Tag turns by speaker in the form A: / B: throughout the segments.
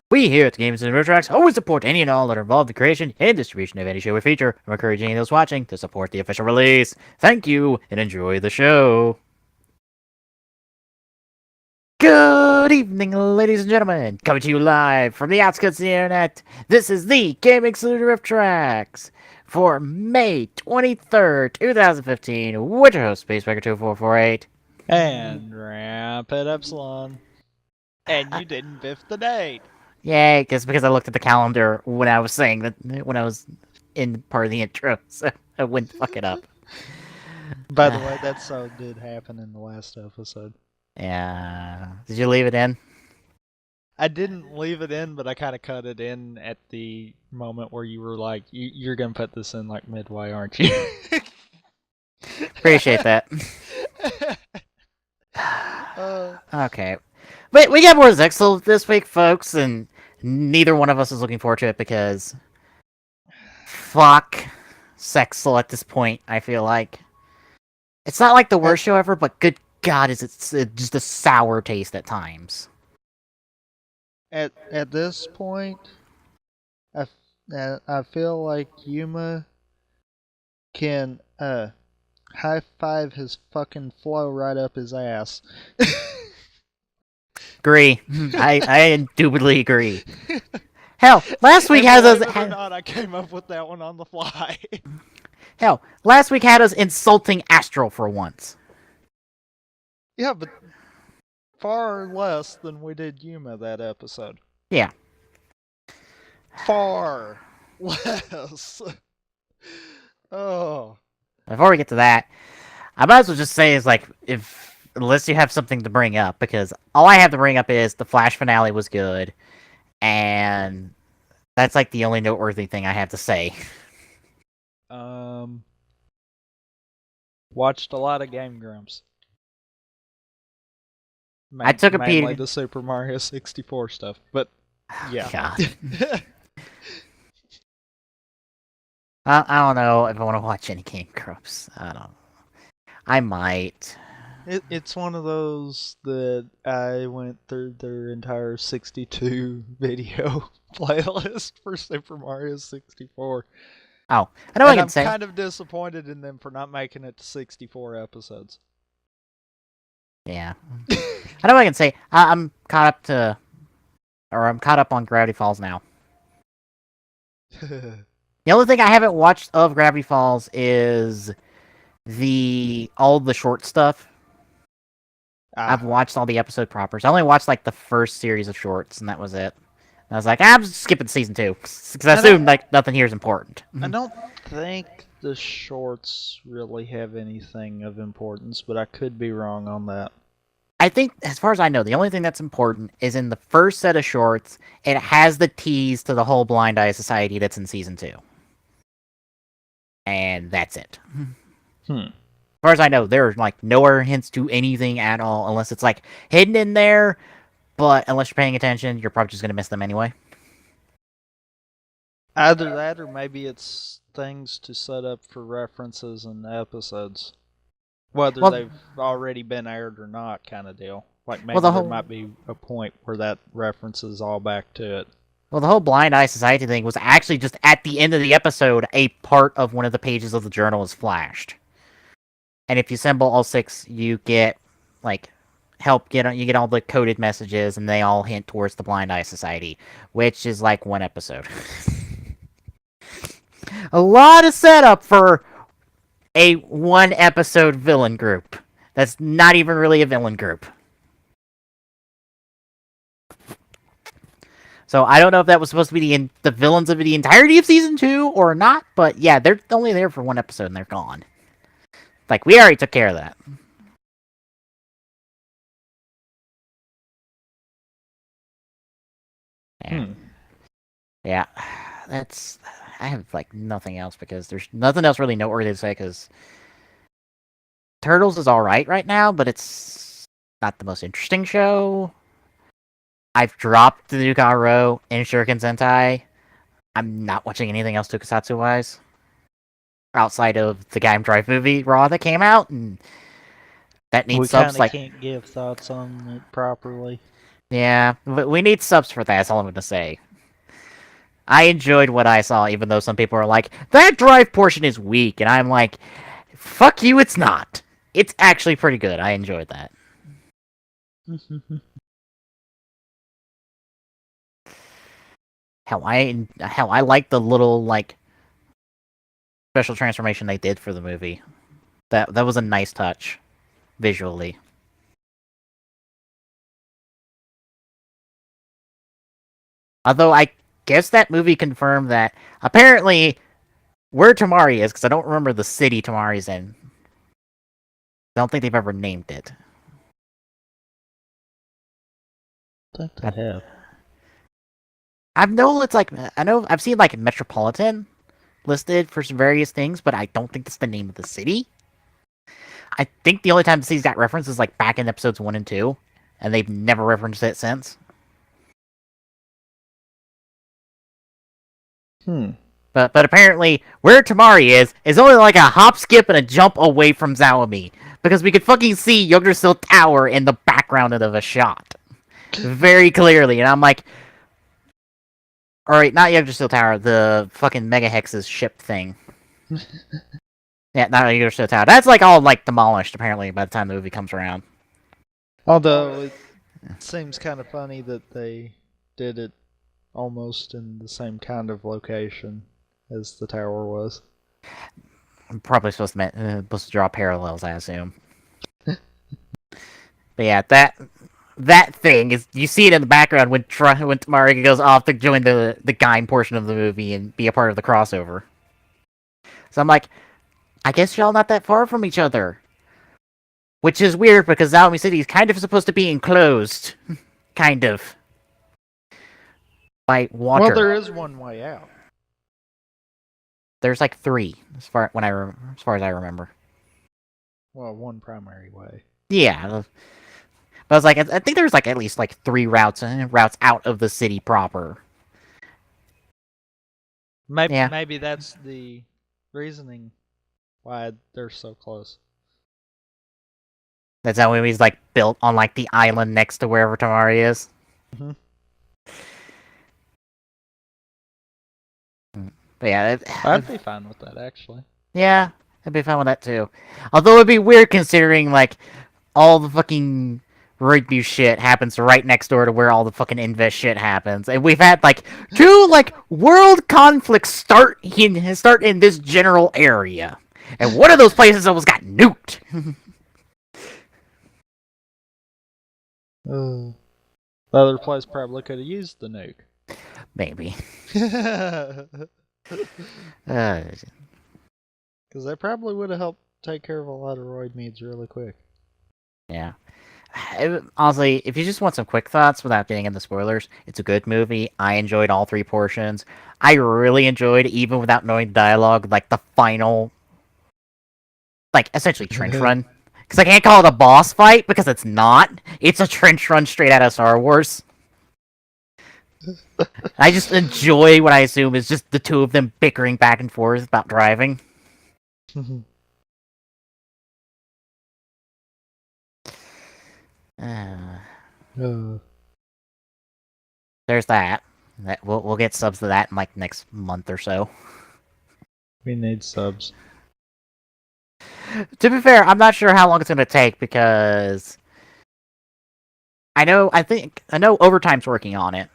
A: We here at the Games and River Tracks always support any and all that are involved in the creation and distribution of any show we feature, and we're encouraging those watching to support the official release. Thank you, and enjoy the show. Good evening, ladies and gentlemen. Coming to you live from the outskirts of the internet, this is the Gaming Saloon Rift Tracks for May 23rd, 2015, with your host, Spacebreaker2448.
B: And Rampant Epsilon. And you didn't biff the date.
A: Yay, because I looked at the calendar when I was saying that, when I was in part of the intro, so I wouldn't fuck it up.
B: By the way, that so did happen in the last episode.
A: Yeah. Did you leave it in?
B: I didn't leave it in, but I kind of cut it in at the moment where you were like, you're going to put this in like midway, aren't you?
A: Appreciate that. Okay. But we got more Zexal this week, folks, and neither one of us is looking forward to it because fuck Zexal at this point, I feel like. It's not like the worst show ever, but good God, is it just a sour taste at times.
B: At this point, I feel like Yuma can high five his fucking flow right up his ass.
A: Agree. I indubitably agree. Hell, last week had us.
B: Or not, I came up with that one on the fly.
A: Hell, last week had us insulting Astral for once.
B: Yeah, but far less than we did Yuma that episode.
A: Yeah.
B: Far less. Oh.
A: Before we get to that, I might as well just say is like unless you have something to bring up, because all I have to bring up is the Flash finale was good, and that's like the only noteworthy thing I have to say.
B: Watched a lot of Game Grumps.
A: I took a peek.
B: Mainly the Super Mario 64 stuff, but yeah.
A: God. I don't know if I want to watch any Game Grumps. I don't know. I might.
B: It's one of those that I went through their entire 62 video playlist for Super Mario 64.
A: Oh, I know what I can say.
B: I'm kind of disappointed in them for not making it to 64 episodes.
A: Yeah. I know what I can say. I'm caught up on Gravity Falls now. The only thing I haven't watched of Gravity Falls is all the short stuff. I've watched all the episode propers. I only watched like the first series of shorts, and that was it. And I was like, I'm skipping season 2 because I assume like nothing here is important.
B: I don't think the shorts really have anything of importance, but I could be wrong on that.
A: I think, as far as I know, the only thing that's important is in the first set of shorts, it has the tease to the whole Blind Eye Society that's in season 2. And that's it. As far as I know, there are like nowhere hints to anything at all, unless it's like hidden in there, but unless you're paying attention, you're probably just going to miss them anyway.
B: Either that, or maybe it's things to set up for references in episodes. Whether they've already been aired or not, kind of deal. Like maybe there might be a point where that references all back to it.
A: Well, the whole Blind Eye Society thing was actually just at the end of the episode, a part of one of the pages of the journal is flashed. And if you assemble all 6, you get, like, you get all the coded messages, and they all hint towards the Blind Eye Society, which is like one episode. A lot of setup for a one-episode villain group. That's not even really a villain group. So I don't know if that was supposed to be the villains of the entirety of season 2 or not, but yeah, they're only there for one episode and they're gone. Like, we already took care of that. Yeah, I have, like, nothing else because there's nothing else really noteworthy to say because Turtles is alright right now, but it's not the most interesting show. I've dropped the Nukaro and Shuriken Sentai. I'm not watching anything else tokusatsu-wise. Outside of the Kamen Drive movie, Raw, that came out, and that needs subs like...
B: We can't give thoughts on it properly.
A: Yeah, but we need subs for that, that's all I'm gonna say. I enjoyed what I saw, even though some people are like, that drive portion is weak, and I'm like, fuck you, it's not. It's actually pretty good. I enjoyed that. How I like the little like special transformation they did for the movie. That was a nice touch visually. Although I guess that movie confirmed that apparently where Tamari is, because I don't remember the city Tamari's in. I don't think they've ever named it.
B: What the hell?
A: I know it's like I know I've seen like Metropolitan listed for some various things, but I don't think that's the name of the city. I think the only time the city's got reference is like back in episodes 1 and 2, and they've never referenced it since. But apparently, where Tamari is only like a hop, skip, and a jump away from Zawami. Because we could fucking see Yggdrasil Tower in the background of a shot. Very clearly. And I'm like... Alright, not Yggdrasil Tower, the fucking Mega Hex's ship thing. Yeah, not Yggdrasil Tower. That's like all like demolished, apparently, by the time the movie comes around.
B: Although, it seems kind of funny that they did it almost in the same kind of location as the tower was.
A: I'm probably supposed to draw parallels, I assume. But yeah, that thing is you see it in the background when Tamari goes off to join the Gaim portion of the movie and be a part of the crossover. So I'm like, I guess y'all not that far from each other. Which is weird because Zawami City is kind of supposed to be enclosed. Kind of. By water.
B: Well, there is one way out.
A: There's like 3, as far as I remember.
B: Well, one primary way.
A: Yeah. But I was like, I think there's like at least like 3 routes out of the city proper.
B: Maybe that's the reasoning why they're so close.
A: That's how he's like built on like the island next to wherever Tamari is.
B: Mm-hmm.
A: But yeah,
B: I'd be fine with that actually.
A: Yeah, I'd be fine with that too. Although it'd be weird considering like all the fucking Rigby shit happens right next door to where all the fucking Invest shit happens, and we've had like 2 like world conflicts start in this general area, and one of those places almost got nuked.
B: The other place probably could have used the nuke.
A: Maybe.
B: Because they probably would have helped take care of a lot of roid meads really quick.
A: Yeah. Honestly, if you just want some quick thoughts without getting into spoilers, it's a good movie. I enjoyed all 3 portions. I really enjoyed, even without knowing the dialogue, like the final, like essentially trench run. Because I can't call it a boss fight because it's not. It's a trench run straight out of Star Wars. I just enjoy what I assume is just the 2 of them bickering back and forth about driving. There's that. We'll get subs to that in like next month or so.
B: We need subs.
A: To be fair, I'm not sure how long it's gonna take because I know Overtime's working on it,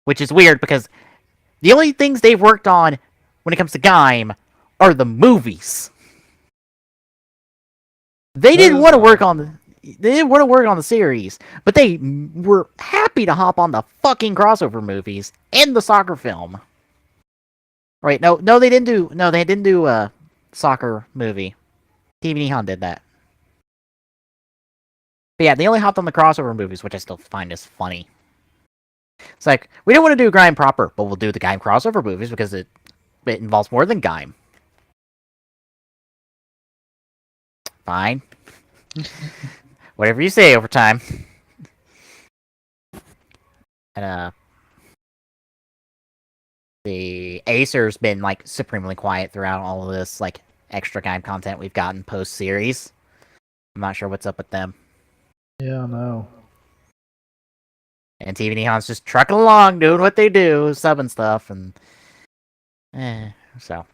A: which is weird because the only things they've worked on when it comes to Gaim are the movies. They didn't want to work on the series, but they were happy to hop on the fucking crossover movies and the soccer film. Right? No, they didn't do a soccer movie. TV Nihon did that. But yeah, they only hopped on the crossover movies, which I still find is funny. It's like, we don't want to do Gaim proper, but we'll do the Gaim crossover movies because it involves more than Gaim. Fine. Whatever you say, Overtime. And, the Acer's been, like, supremely quiet throughout all of this, like, extra Gaim content we've gotten post-series. I'm not sure what's up with them.
B: Yeah, I know.
A: And TV Nihon's just trucking along, doing what they do, subbing stuff, and so.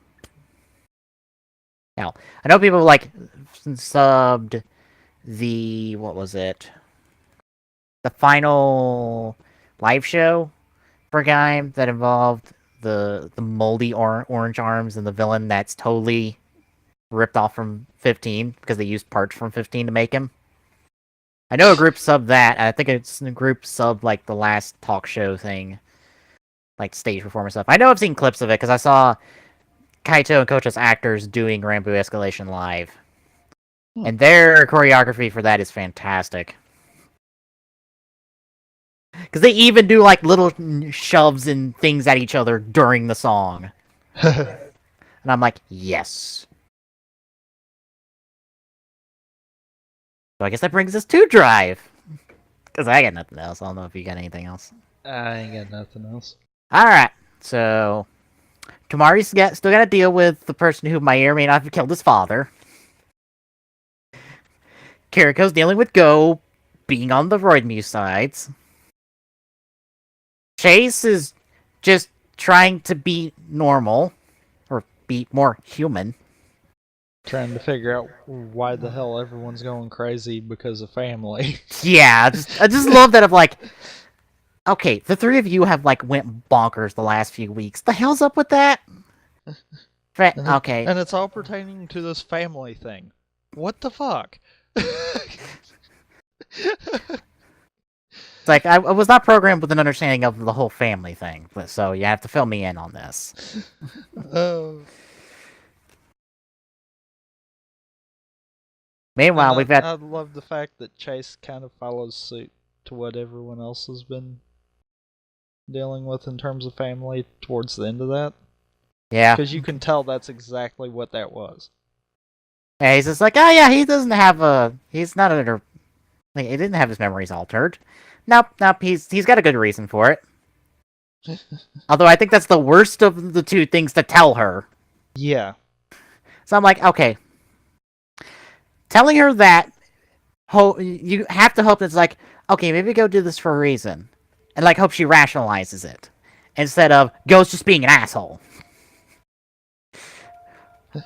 A: Now, I know people like subbed what was it? The final live show for Gaim that involved the moldy orange arms and the villain that's totally ripped off from 15 because they used parts from 15 to make him. I know a group subbed that. I think it's a group subbed like the last talk show thing, like stage performance stuff. I know I've seen clips of it because I saw Kaito and Kocha's actors doing Rambo Escalation live. And their choreography for that is fantastic. Because they even do like little shoves and things at each other during the song. And I'm like, yes. So I guess that brings us to Drive. Because I got nothing else. I don't know if you got anything else.
B: I ain't got nothing else.
A: Alright, so Tamari's still got to deal with the person who may or may not have killed his father. Kiriko's dealing with Go being on the Roidmuse sides. Chase is just trying to be normal, or be more human.
B: Trying to figure out why the hell everyone's going crazy because of family.
A: Yeah, I just love that of like, okay, the three of you have like went bonkers the last few weeks. The hell's up with that? Okay.
B: And it's all pertaining to this family thing. What the fuck?
A: It's like, I was not programmed with an understanding of the whole family thing, so you have to fill me in on this.
B: Oh.
A: Meanwhile, we've got...
B: I love the fact that Chase kind of follows suit to what everyone else has been dealing with in terms of family towards the end of that.
A: Yeah.
B: Because you can tell that's exactly what that was.
A: Yeah, he's just like, oh yeah, he doesn't have he's not under... Like, he didn't have his memories altered. Nope, he's got a good reason for it. Although I think that's the worst of the two things to tell her.
B: Yeah.
A: So I'm like, okay. Telling her that, you have to hope that it's like, okay, maybe go do this for a reason. And like, hope she rationalizes it. Instead of, Go's just being an asshole.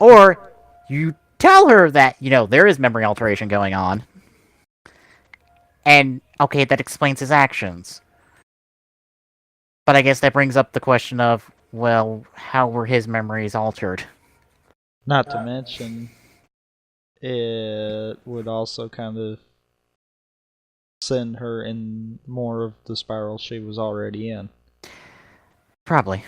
A: Or, you tell her that, there is memory alteration going on. And, okay, that explains his actions. But I guess that brings up the question of, well, how were his memories altered?
B: Not to mention, it would also kind of send her in more of the spiral she was already in.
A: Probably.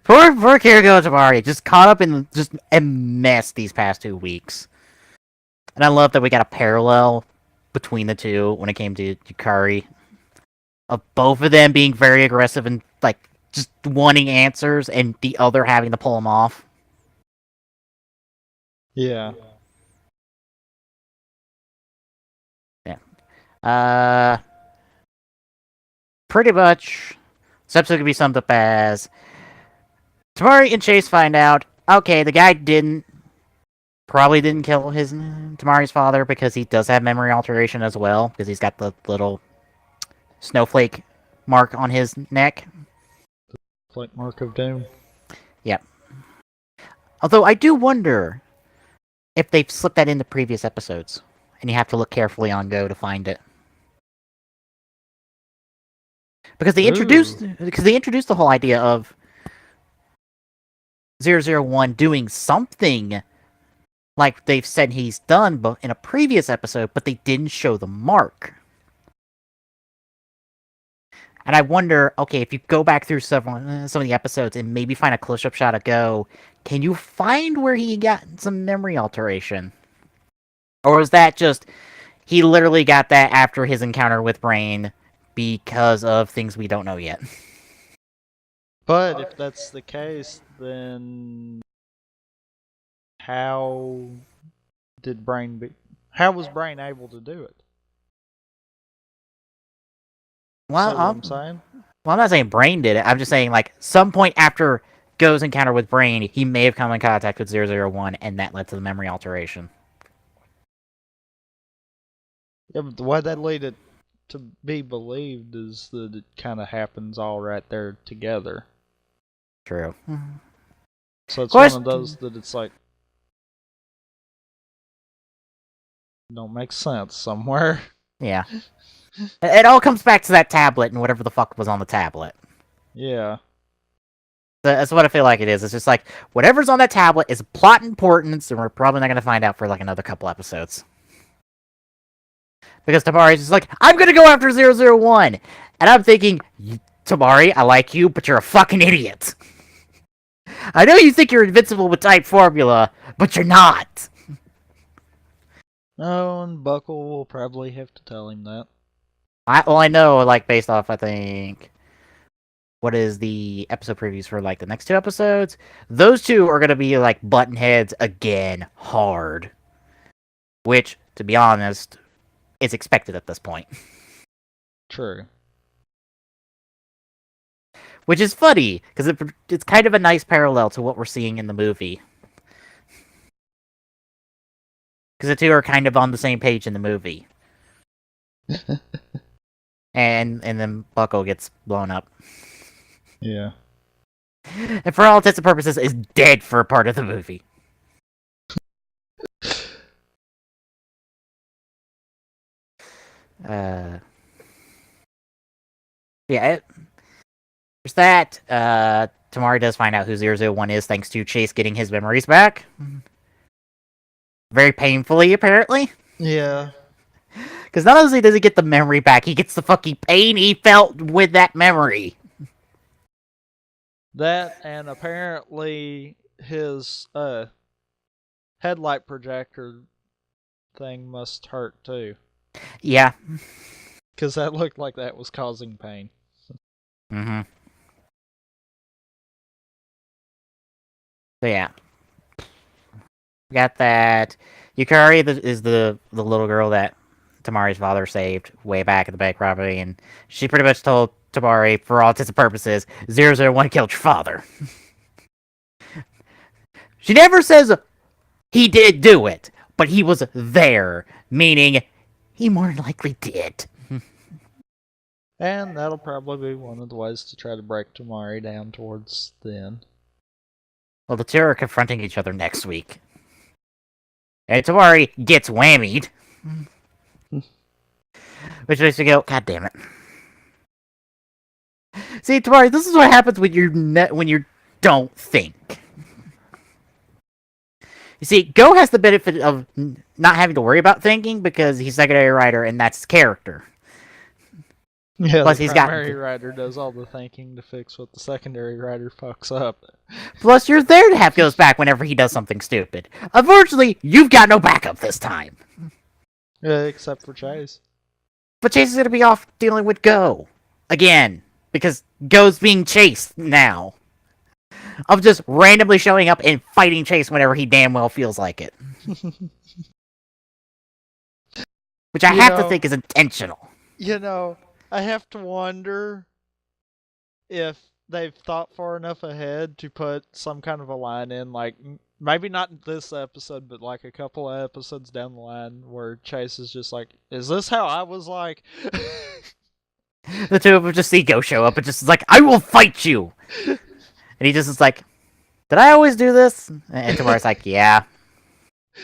A: Poor Kiriko Tamari, just caught up in just a mess these past 2 weeks. And I love that we got a parallel between the two when it came to Yukari. Of both of them being very aggressive and, like, just wanting answers, and the other having to pull them off.
B: Yeah.
A: Yeah. Pretty much, this episode could be summed up as Tamari and Chase find out, okay, the guy probably didn't kill Tamari's father because he does have memory alteration as well, because he's got the little snowflake mark on his neck.
B: The flake mark of doom.
A: Yep. Although I do wonder if they've slipped that into previous episodes, and you have to look carefully on Go to find it. Because they introduced the whole idea of 001 doing something like they've said he's done in a previous episode, but they didn't show the mark. And I wonder, okay, if you go back through some of the episodes and maybe find a close-up shot of Go, can you find where he got some memory alteration? Or is that just, he literally got that after his encounter with Brain because of things we don't know yet?
B: But if that's the case, then how was Brain able to do it?
A: Well,
B: I'm saying?
A: Well, I'm not saying Brain did it. I'm just saying, like, some point after Go's encounter with Brain, he may have come in contact with 001, and that led to the memory alteration.
B: Yeah, but the way they lead it to be believed is that it kind of happens all right there together.
A: True.
B: So it's one
A: Question.
B: of those that it's like don't make sense somewhere.
A: Yeah. It all comes back to that tablet and whatever the fuck was on the tablet.
B: Yeah.
A: That's what I feel like it is. It's just like, whatever's on that tablet is plot importance, and we're probably not going to find out for like another couple episodes. Because Tamari's just like, I'm going to go after 001. And I'm thinking, Tamari, I like you, but you're a fucking idiot. I know you think you're invincible with type formula, but you're not.
B: Oh, and Buckle will probably have to tell him that.
A: I know, like, based off, I think, what is the episode previews for, like, the next two episodes? Those two are going to be, like, button heads again, hard. Which, to be honest, is expected at this point.
B: True.
A: Which is funny, because it's kind of a nice parallel to what we're seeing in the movie. Because the two are kind of on the same page in the movie. and then Bucko gets blown up.
B: Yeah.
A: And for all intents and purposes, is dead for a part of the movie. Yeah, there's that. Tamari does find out who 001 is thanks to Chase getting his memories back. Very painfully, apparently.
B: Yeah.
A: Because not only does he get the memory back, he gets the fucking pain he felt with that memory.
B: That, and apparently his headlight projector thing must hurt too.
A: Yeah.
B: Because that looked like that was causing pain.
A: Mm-hmm. So yeah. Got that. Yukari is the little girl that Tamari's father saved way back at the bank robbery, and she pretty much told Tamari, for all intents and purposes, 001 killed your father. She never says he did do it, but he was there, meaning he more than likely did.
B: And that'll probably be one of the ways to try to break Tamari down towards the end.
A: Well, the two are confronting each other next week. And Tamari gets whammied. Which makes you go, God damn it. See, Tamari, this is what happens when you don't think. You see, Go has the benefit of not having to worry about thinking because he's secondary rider and that's his character.
B: Yeah,
A: Plus,
B: the primary rider does all the thinking to fix what the secondary rider fucks up.
A: Plus, you're there to have Ghost back whenever he does something stupid. Unfortunately, you've got no backup this time.
B: Yeah, except for Chase.
A: But Chase is going to be off dealing with Go. Again. Because Go's being chased now. Of just randomly showing up and fighting Chase whenever he damn well feels like it. Which I have to think is intentional.
B: You know, I have to wonder if they've thought far enough ahead to put some kind of a line in, like, maybe not this episode, but like a couple of episodes down the line where Chase is just like, is this how I was like?
A: The two of them just see Go show up and just is like, I will fight you! And he just is like, did I always do this? And Tamara's like, yeah.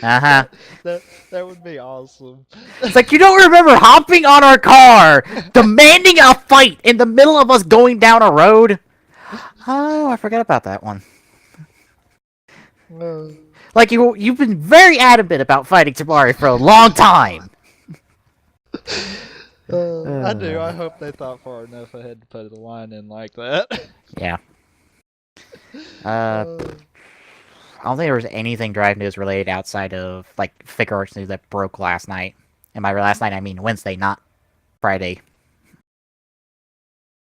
A: Uh-huh.
B: That would be awesome.
A: It's like, you don't remember hopping on our car, demanding a fight in the middle of us going down a road? Oh, I forgot about that one. Like, you've been very adamant about fighting Tamari for a long time.
B: I do. I hope they thought far enough ahead to put a line in like that.
A: Yeah. I don't think there was anything Drive News related outside of, like, Figure Arts News that broke last night. And by last night, I mean Wednesday, not Friday.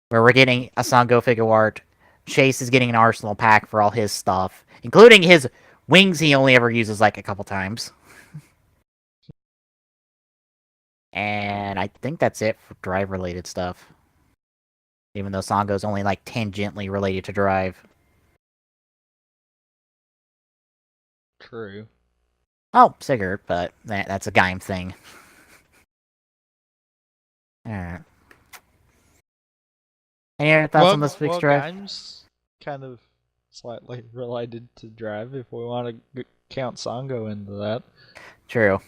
A: Where we're getting a Sango figure art. Chase is getting an Arsenal pack for all his stuff. Including his wings he only ever uses, like, a couple times. And I think that's it for Drive-related stuff. Even though Sango's only, like, tangentially related to Drive.
B: True.
A: Oh, Sigurd, but that's a Gaim thing. Alright. Any other thoughts on this week's Drive?
B: Game's kind of slightly related to Drive if we want to count Sango into that.
A: True.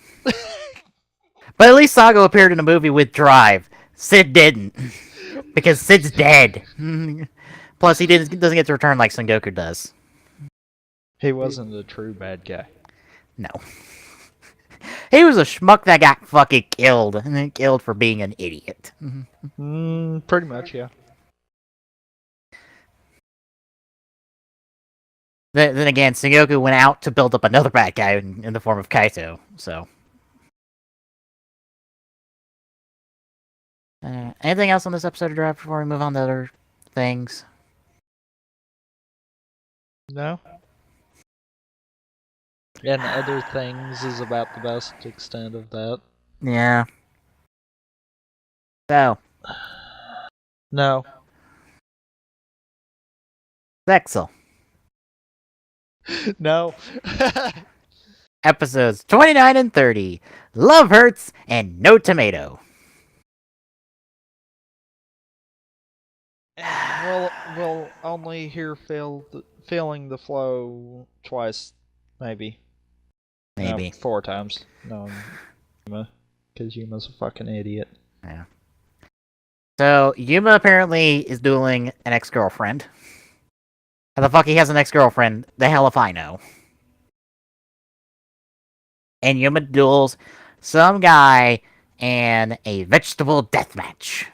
A: But at least Sango appeared in a movie with Drive. Sid didn't. Because Sid's dead. Plus, he doesn't get to return like Sengoku does.
B: He wasn't a true bad guy.
A: No. He was a schmuck that got fucking killed. And then killed for being an idiot.
B: Pretty much, yeah.
A: Then again, Sengoku went out to build up another bad guy in the form of Kaito, so... anything else on this episode of Drive before we move on to other things?
B: No. And other things is about the best extent of that.
A: Yeah. So.
B: No.
A: Zexal.
B: No.
A: Episodes 29 and 30. Love Hurts and No Tomato.
B: We'll only hear feeling the flow twice, maybe.
A: Maybe.
B: No, 4 times. No, because Yuma's a fucking idiot.
A: Yeah. So, Yuma apparently is dueling an ex-girlfriend. How the fuck he has an ex-girlfriend? The hell if I know. And Yuma duels some guy in a vegetable deathmatch.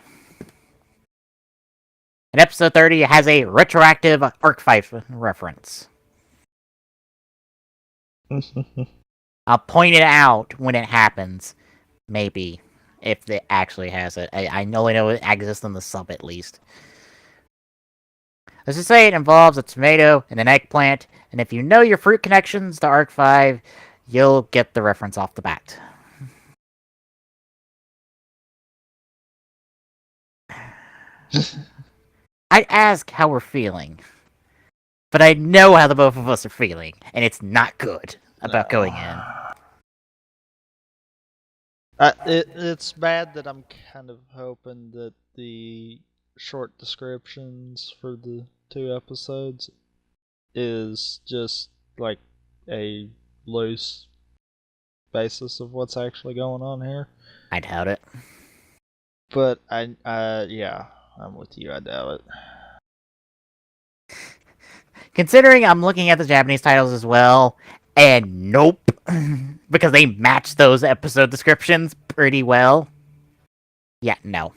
A: And episode 30 has a retroactive Arc 5 reference. I'll point it out when it happens. Maybe. If it actually has it. I only know it exists in the sub at least. Let's just say it involves a tomato and an eggplant. And if you know your fruit connections to Arc 5, you'll get the reference off the bat. I'd ask how we're feeling. But I know how the both of us are feeling. And it's not good about going in.
B: It's bad that I'm kind of hoping that the short descriptions for the 2 episodes is just like a loose basis of what's actually going on here.
A: I doubt it.
B: But yeah, I'm with you. I doubt it.
A: Considering I'm looking at the Japanese titles as well, and nope, because they match those episode descriptions pretty well. Yeah, no.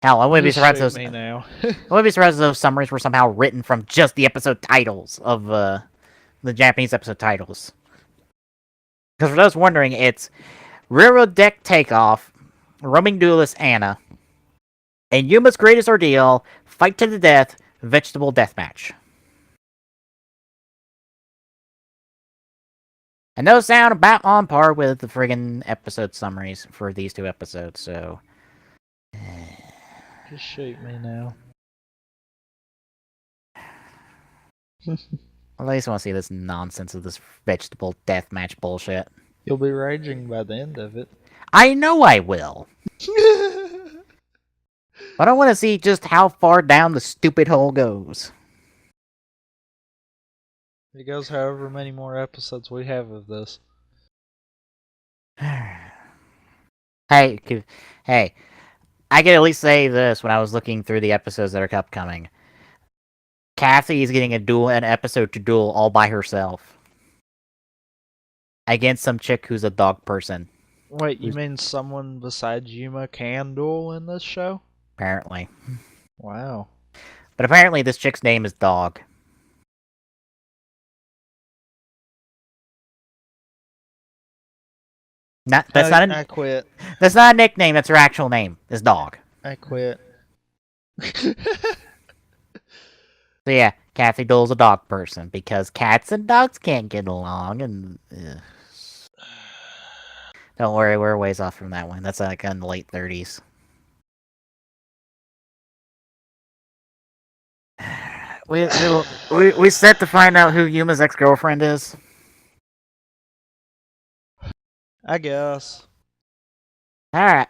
A: Hell, I wouldn't be surprised if those.
B: Now.
A: I wouldn't be surprised if those summaries were somehow written from just the episode titles of the Japanese episode titles. Because for those wondering, it's Railroad Deck Takeoff, Roaming Duelist Anna, and Yuma's Greatest Ordeal, Fight to the Death, Vegetable Deathmatch. And those sound about on par with the friggin' episode summaries for these 2 episodes, so...
B: Just shoot me now.
A: At least I want to see this nonsense of this vegetable deathmatch bullshit.
B: You'll be raging by the end of it.
A: I know I will! But I want to see just how far down the stupid hole goes.
B: It goes however many more episodes we have of this.
A: Hey, I could at least say this when I was looking through the episodes that are upcoming. Kathy is getting an episode to duel all by herself. Against some chick who's a dog person.
B: Wait, you mean someone besides Yuma can duel in this show?
A: Apparently.
B: Wow.
A: But apparently this chick's name is Dog.
B: I quit.
A: That's not a nickname, that's her actual name. It's Dog.
B: I quit.
A: So yeah, Kathy duels a dog person because cats and dogs can't get along and... Don't worry, we're a ways off from that one. That's like in the late 30s. We set to find out who Yuma's ex-girlfriend is.
B: I guess.
A: Alright.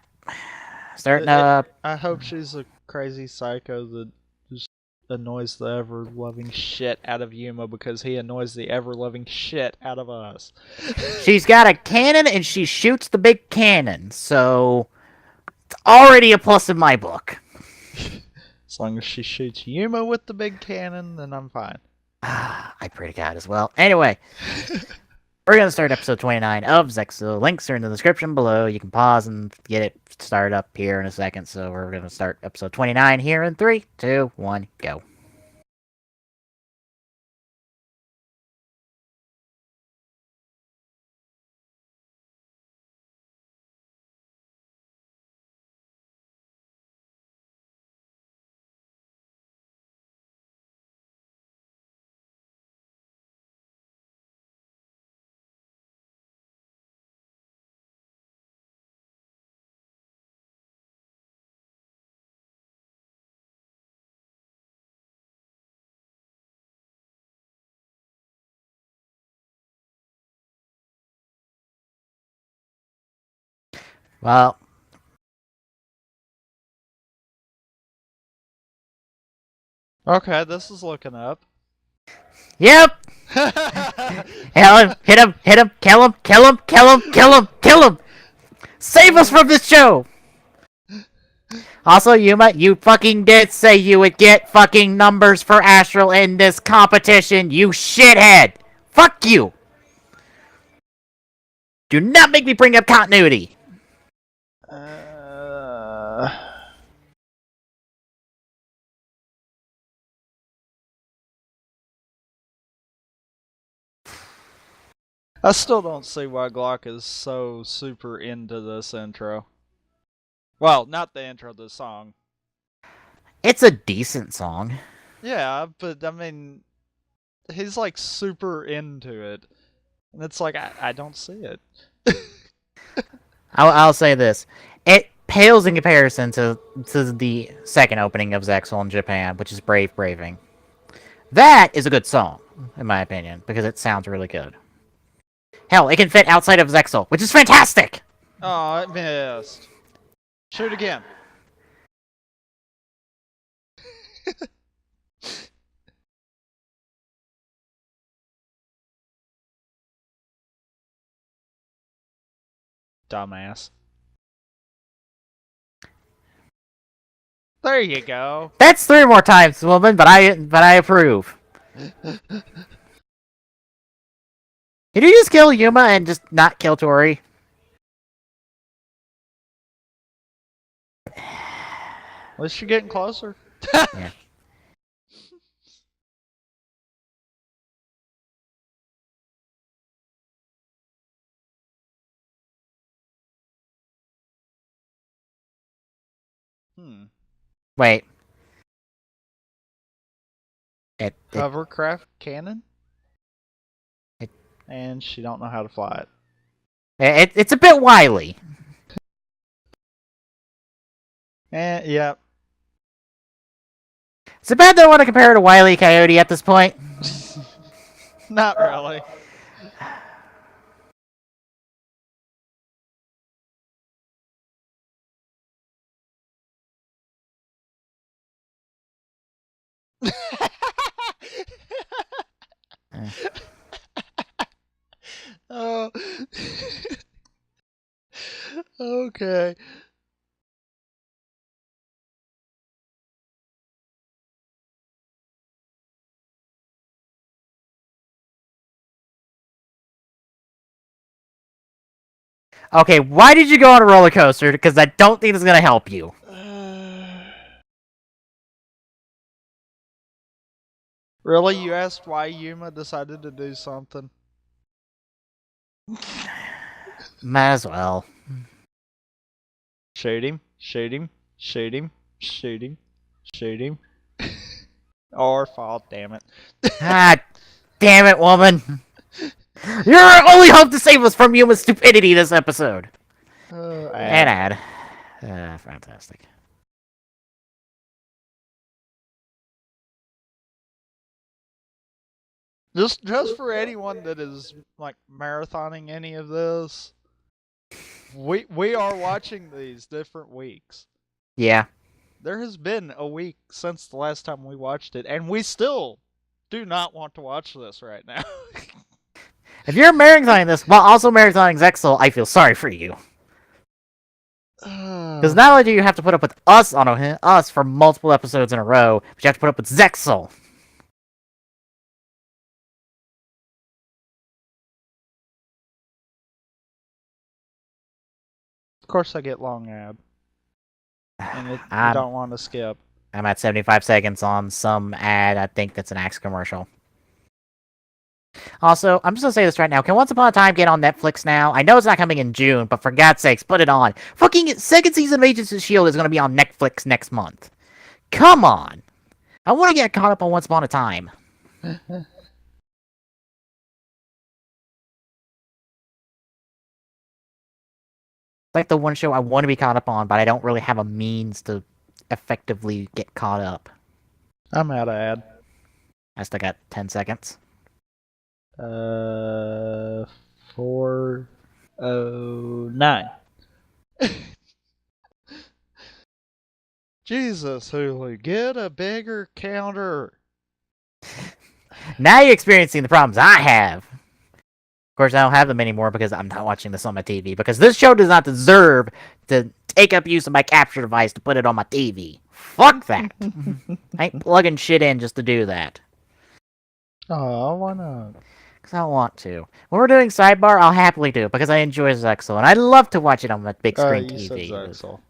A: Starting up.
B: I hope she's a crazy psycho that just annoys the ever-loving shit out of Yuma because he annoys the ever-loving shit out of us.
A: She's got a cannon and she shoots the big cannon, so it's already a plus in my book.
B: As long as she shoots Yuma with the big cannon, then I'm fine.
A: I pray to God as well. Anyway, we're going to start episode 29 of Zexal. Links are in the description below. You can pause and get it started up here in a second. So we're going to start episode 29 here in 3, 2, 1, go. Well,
B: okay, this is looking up.
A: yep. Hit him, kill him, kill him, kill him, kill him, kill him. Save us from this show. Also, Yuma, you fucking did say you would get fucking numbers for Astral in this competition, you shithead. Fuck you. Do not make me bring up continuity.
B: I still don't see why Glock is so super into this intro. Well, not the intro, the song.
A: It's a decent song.
B: Yeah, but I mean, he's like super into it. And it's like, I don't see it.
A: I'll say this. It pales in comparison to the second opening of Zexal in Japan, which is Brave Braving. That is a good song, in my opinion, because it sounds really good. Hell, it can fit outside of Zexal, which is fantastic!
B: Oh, it missed. Shoot again. Dumbass. There you go.
A: That's 3 more times, woman, but I approve. Did you just kill Yuma and just not kill Tori?
B: At least you're getting closer.
A: Yeah. Wait.
B: Hovercraft cannon? And she don't know how to fly it.
A: It's a bit wily.
B: And, yeah.
A: Is it bad that I want to compare it to Wile E. Coyote at this point?
B: Not really. Oh. Okay.
A: Okay, why did you go on a roller coaster? Because I don't think it's gonna help you.
B: Really? You asked why Yuma decided to do something?
A: Might as well.
B: Shoot him, shoot him, shoot him, shoot him, shoot him. Or fall, damn it.
A: Ah, damn it, woman. You're our only hope to save us from human stupidity this episode. And ad. Fantastic.
B: Just for anyone that is like marathoning any of this, We are watching these different weeks.
A: Yeah.
B: There has been a week since the last time we watched it, and we still do not want to watch this right now.
A: If you're marathoning this while also marathoning Zexal, I feel sorry for you. Because not only do you have to put up with us for multiple episodes in a row, but you have to put up with Zexal.
B: Of course, I get long ab, and you don't want to skip.
A: I'm at 75 seconds on some ad. I think that's an Axe commercial. Also, I'm just gonna say this right now. Can Once Upon a Time get on Netflix now? I know it's not coming in June, but for God's sakes, put it on. Fucking second season of Agents of S.H.I.E.L.D. is gonna be on Netflix next month. Come on! I want to get caught up on Once Upon a Time. It's like the one show I want to be caught up on, but I don't really have a means to effectively get caught up.
B: I'm out of ad.
A: I still got 10 seconds.
B: 4:09. Jesus, Hulu, get a bigger counter.
A: Now you're experiencing the problems I have. Of course, I don't have them anymore because I'm not watching this on my TV. Because this show does not deserve to take up use of my capture device to put it on my TV. Fuck that. I ain't plugging shit in just to do that.
B: Oh, why not?
A: Because I don't want to. When we're doing Sidebar, I'll happily do it because I enjoy Zexal. And I love to watch it on my big screen
B: you
A: TV.
B: said Zexal.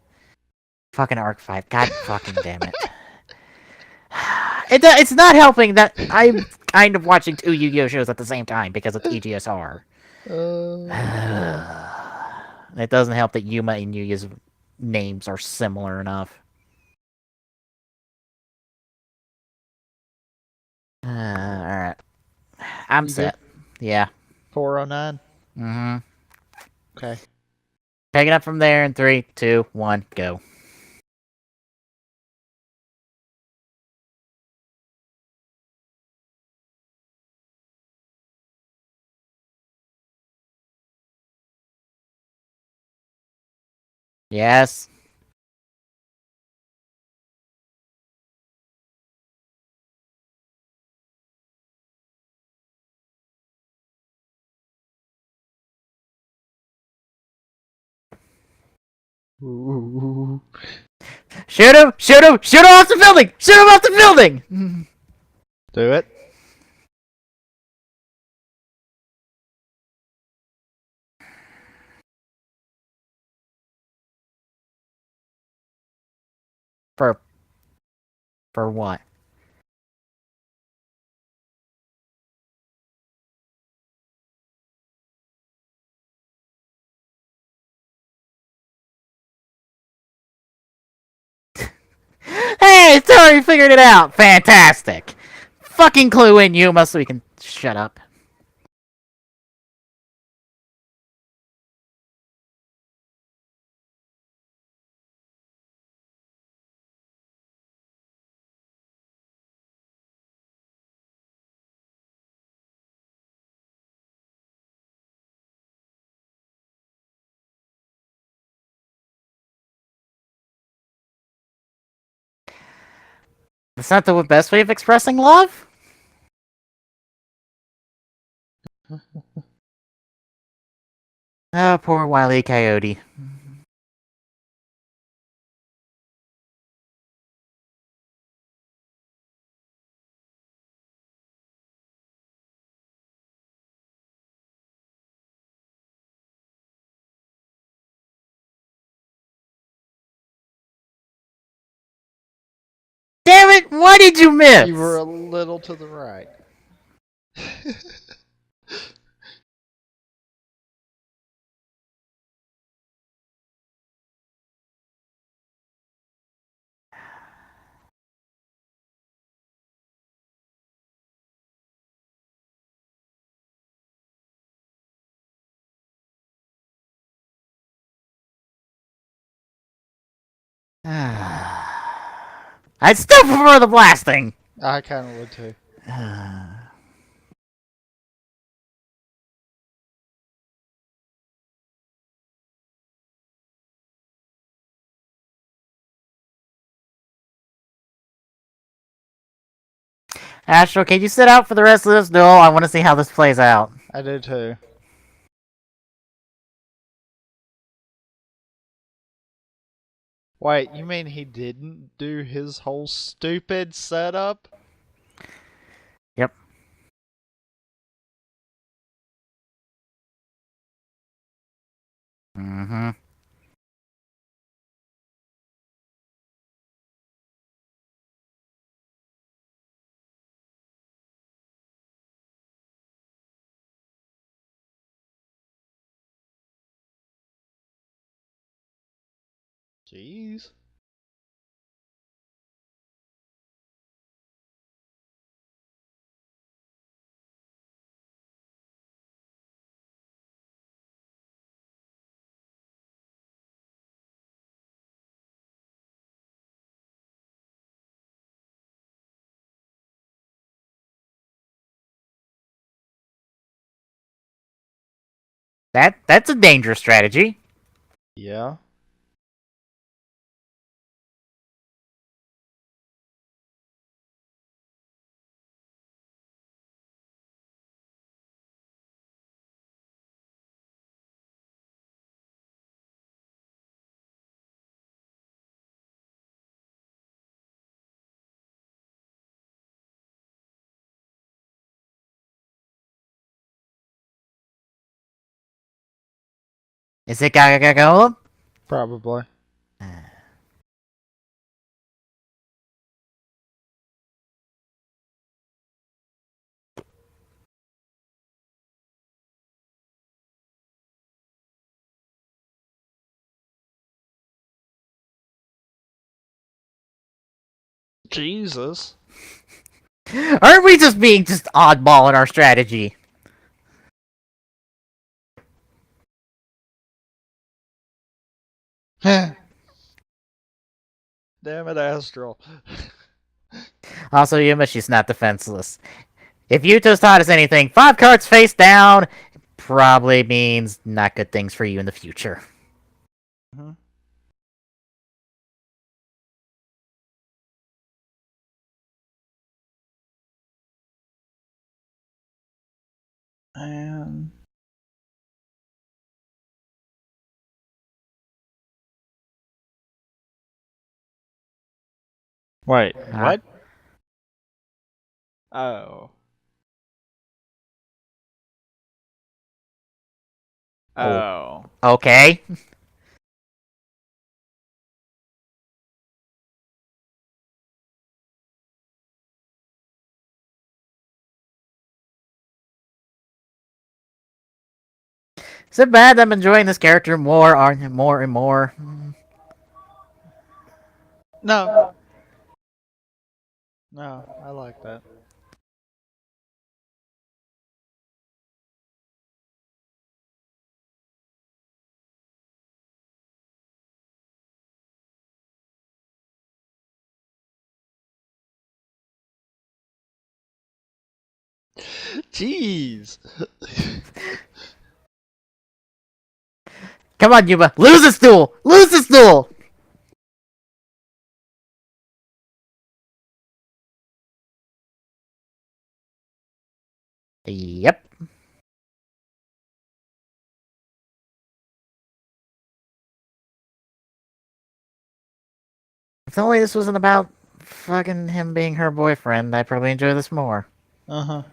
A: Fucking Arc 5. God fucking damn it. It's not helping that I'm kind of watching two Yu-Gi-Oh shows at the same time because of TGSR. It doesn't help that Yuma and Yuya's names are similar enough. Alright. I'm set. Good? Yeah.
B: 4:09?
A: Mm-hmm.
B: Okay.
A: Take it up from there in 3, 2, 1, go. Yes.
B: Ooh.
A: Shoot him! Shoot him! Shoot him off the building! Shoot him off the building!
B: Do it.
A: For what? Hey, it's already figured it out! Fantastic! Fucking clue in, Yuma, so we can shut up. That's not the best way of expressing love? Oh, poor Wile E. Coyote. Damn it! Why did you miss?
B: You were a little to the right.
A: I'd still prefer the blasting.
B: I kind of would too.
A: Astro, can you sit out for the rest of this duel? I want to see how this plays out.
B: I do too. Wait, you mean he didn't do his whole stupid setup?
A: Yep. Mm-hmm.
B: Jeez.
A: That's a dangerous strategy.
B: Yeah.
A: Is it go?
B: Probably. Jesus.
A: Aren't we just being just oddball in our strategy?
B: Damn it, Astral.
A: Also, Yuma, she's not defenseless. If Yuto's taught us anything, 5 cards face down probably means not good things for you in the future.
B: Mhm. And wait, what? Oh.
A: Oh.
B: Oh.
A: Okay. Is it bad that I'm enjoying this character more and more?
B: No. No, I like that. Jeez.
A: Come on, Yuma. Lose this duel! Lose this duel! Yep. If only this wasn't about fucking him being her boyfriend, I'd probably enjoy this more.
B: Uh-huh.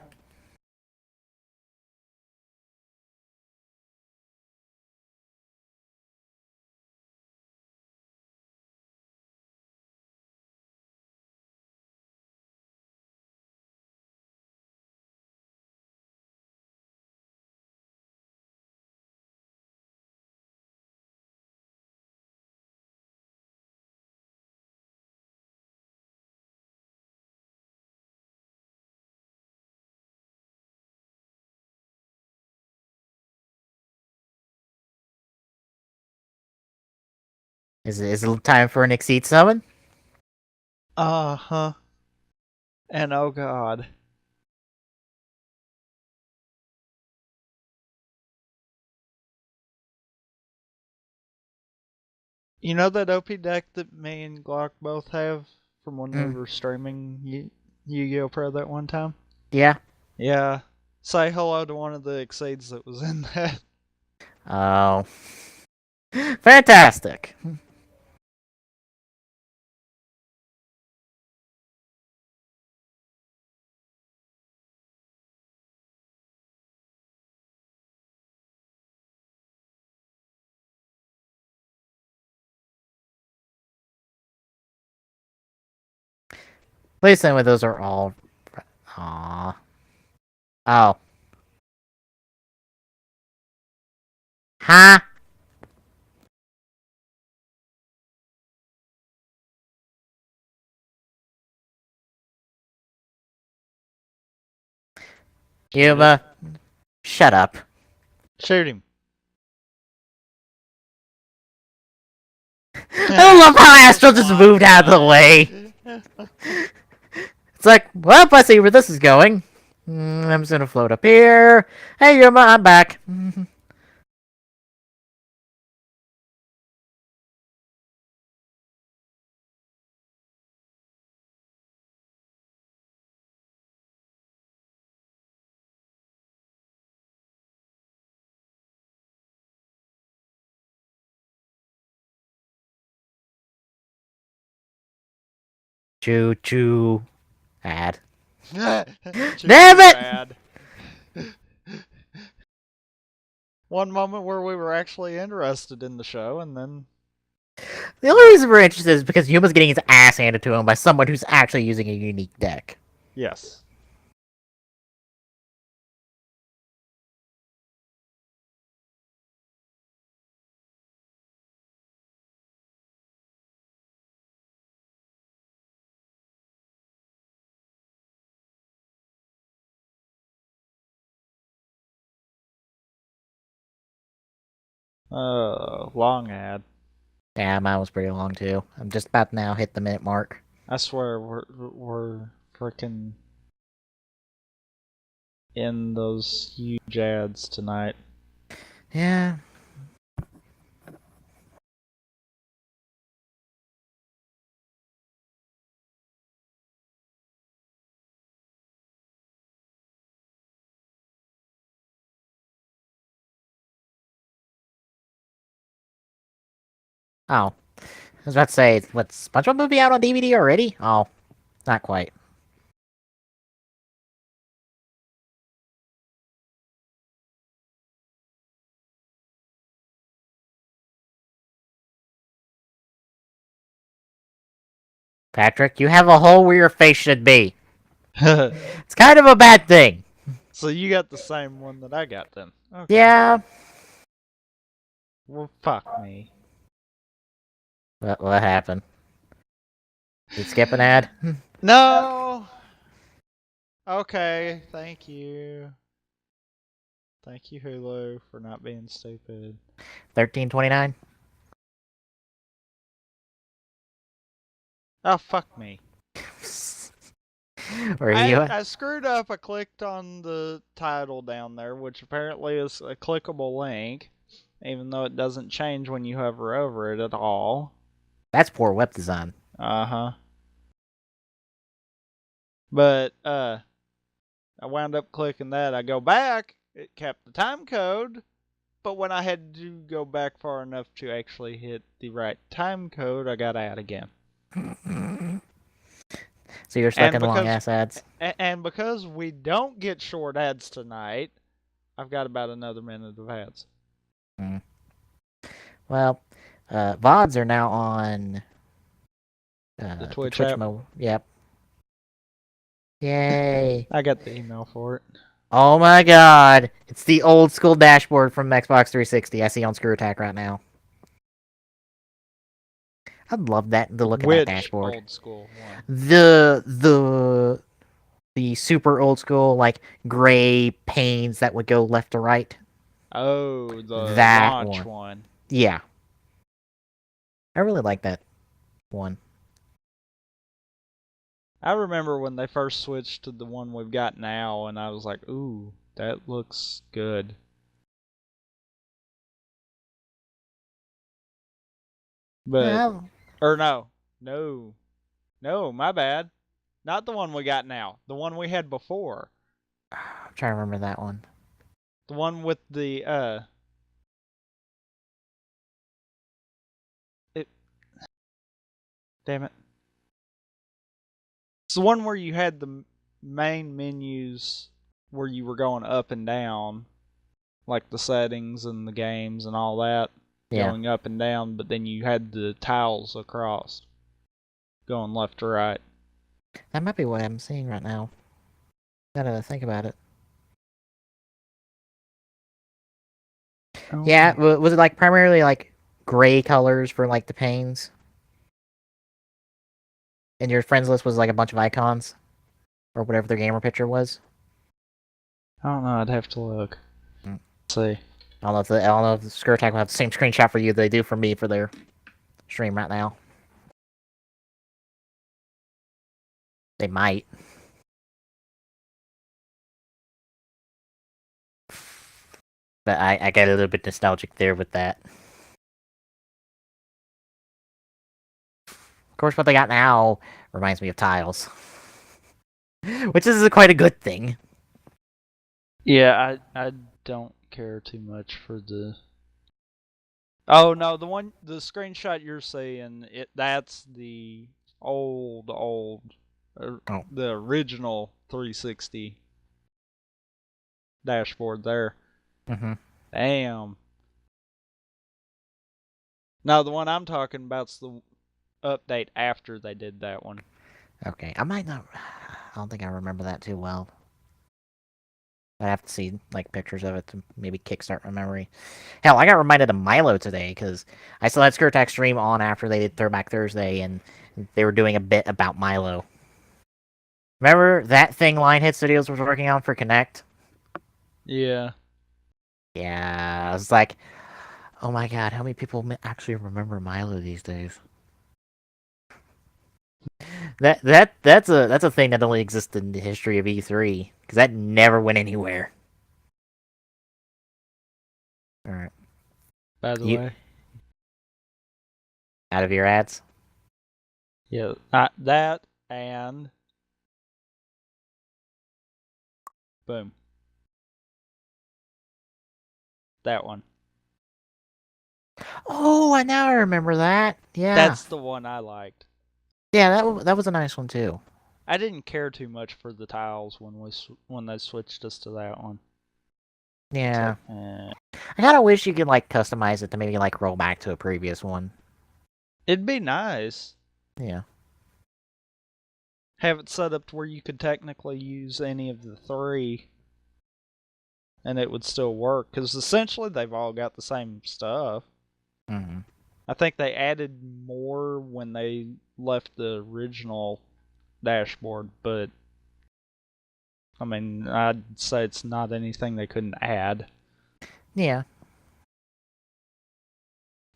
A: Is it time for an Exceed summon?
B: Uh-huh. And oh god. You know that OP deck that me and Glock both have from when we
A: Mm.
B: were streaming Yu-Gi-Oh! Pro that one time?
A: Yeah.
B: Yeah. Say hello to one of the exceeds that was in that.
A: Oh. Fantastic. Please tell me those are all. Aww. Oh. Huh? Yuma, shut up.
B: Shoot him.
A: I love how Astro just moved out of the way. It's like, well, I see where this is going. I'm just gonna float up here. Hey, Yuma, I'm back. Choo choo. Ad. Damn it!
B: Bad. One moment where we were actually interested in the show, and then
A: The only reason we're interested is because Yuma's getting his ass handed to him by someone who's actually using a unique deck.
B: yes. Long ad.
A: Yeah, mine was pretty long too. I'm just about to now hit the minute mark.
B: I swear we're freaking in those huge ads tonight.
A: Yeah. Oh. I was about to say, what's SpongeBob movie out on DVD already? Oh, not quite. Patrick, you have a hole where your face should be. It's kind of a bad thing.
B: So you got the same one that I got then. Okay.
A: Yeah.
B: Well, fuck me.
A: What happened? Did you skip an ad?
B: No. Okay, thank you. Thank you, Hulu, for not being stupid.
A: 13.29.
B: Oh, fuck me.
A: Where are you at?
B: I screwed up. I clicked on the title down there, which apparently is a clickable link, even though it doesn't change when you hover over it at all.
A: That's poor web design.
B: Uh-huh. But, I wound up clicking that. I go back, it kept the time code, but when I had to go back far enough to actually hit the right time code, I got out again.
A: So you're stuck in long ass ads.
B: And because we don't get short ads tonight, I've got about another minute of ads.
A: Well, VODs are now on
B: The Twitch
A: Twitch
B: app.
A: Yep. Yay.
B: I got the email for it.
A: Oh my god. It's the old school dashboard from Xbox 360 I see on Screw Attack right now. I'd love that to look at that dashboard.
B: Old school one?
A: The super old school, like, gray panes that would go left to right.
B: Oh, the
A: that
B: launch one.
A: Yeah. I really like that one.
B: I remember when they first switched to the one we've got now, and I was like, ooh, that looks good. But, or no, my bad. Not the one we got now. The one we had before.
A: I'm trying to remember that one.
B: The one with the damn it. It's the one where you had the main menus where you were going up and down, like the settings and the games and all that, going up and down, but then you had the tiles across, going left to right.
A: That might be what I'm seeing right now. Gotta think about it.
B: Oh.
A: Yeah, was it like primarily like gray colors for like the panes? And your friends list was like a bunch of icons? Or whatever their gamer picture was?
B: I don't know, I'd have to look. Let's see.
A: I don't know if the Skirt Attack will have the same screenshot for you they do for me for their stream right now. They might. But I get a little bit nostalgic there with that. Of course, what they got now reminds me of tiles. Which is quite a good thing.
B: Yeah, I don't care too much for the... Oh, no, the screenshot you're saying, that's the old, the original 360 dashboard there.
A: Mm-hmm.
B: Damn. No, the one I'm talking about's the update after they did that one.
A: Okay, I might not... I don't think I remember that too well. I'd have to see like pictures of it to maybe kickstart my memory. Hell, I got reminded of Milo today because I still had Skirt Attack stream on after they did Throwback Thursday, and they were doing a bit about Milo. Remember that thing Lionhead Studios was working on for Connect?
B: Yeah.
A: Yeah, I was like, oh my god, how many people actually remember Milo these days? That's a thing that only exists in the history of E3 because that never went anywhere. All right.
B: By the way.
A: Out of your ads.
B: Yeah, that and boom. That one.
A: Oh, now I remember that. Yeah.
B: That's the one I liked.
A: Yeah, that was a nice one too.
B: I didn't care too much for the tiles when they switched us to that one.
A: Yeah.
B: Like,
A: I kind of wish you could like customize it to maybe like roll back to a previous one.
B: It'd be nice.
A: Yeah.
B: Have it set up to where you could technically use any of the three and it would still work, because essentially they've all got the same stuff.
A: Mm-hmm.
B: I think they added more when they left the original dashboard, but I mean, I'd say it's not anything they couldn't add.
A: Yeah.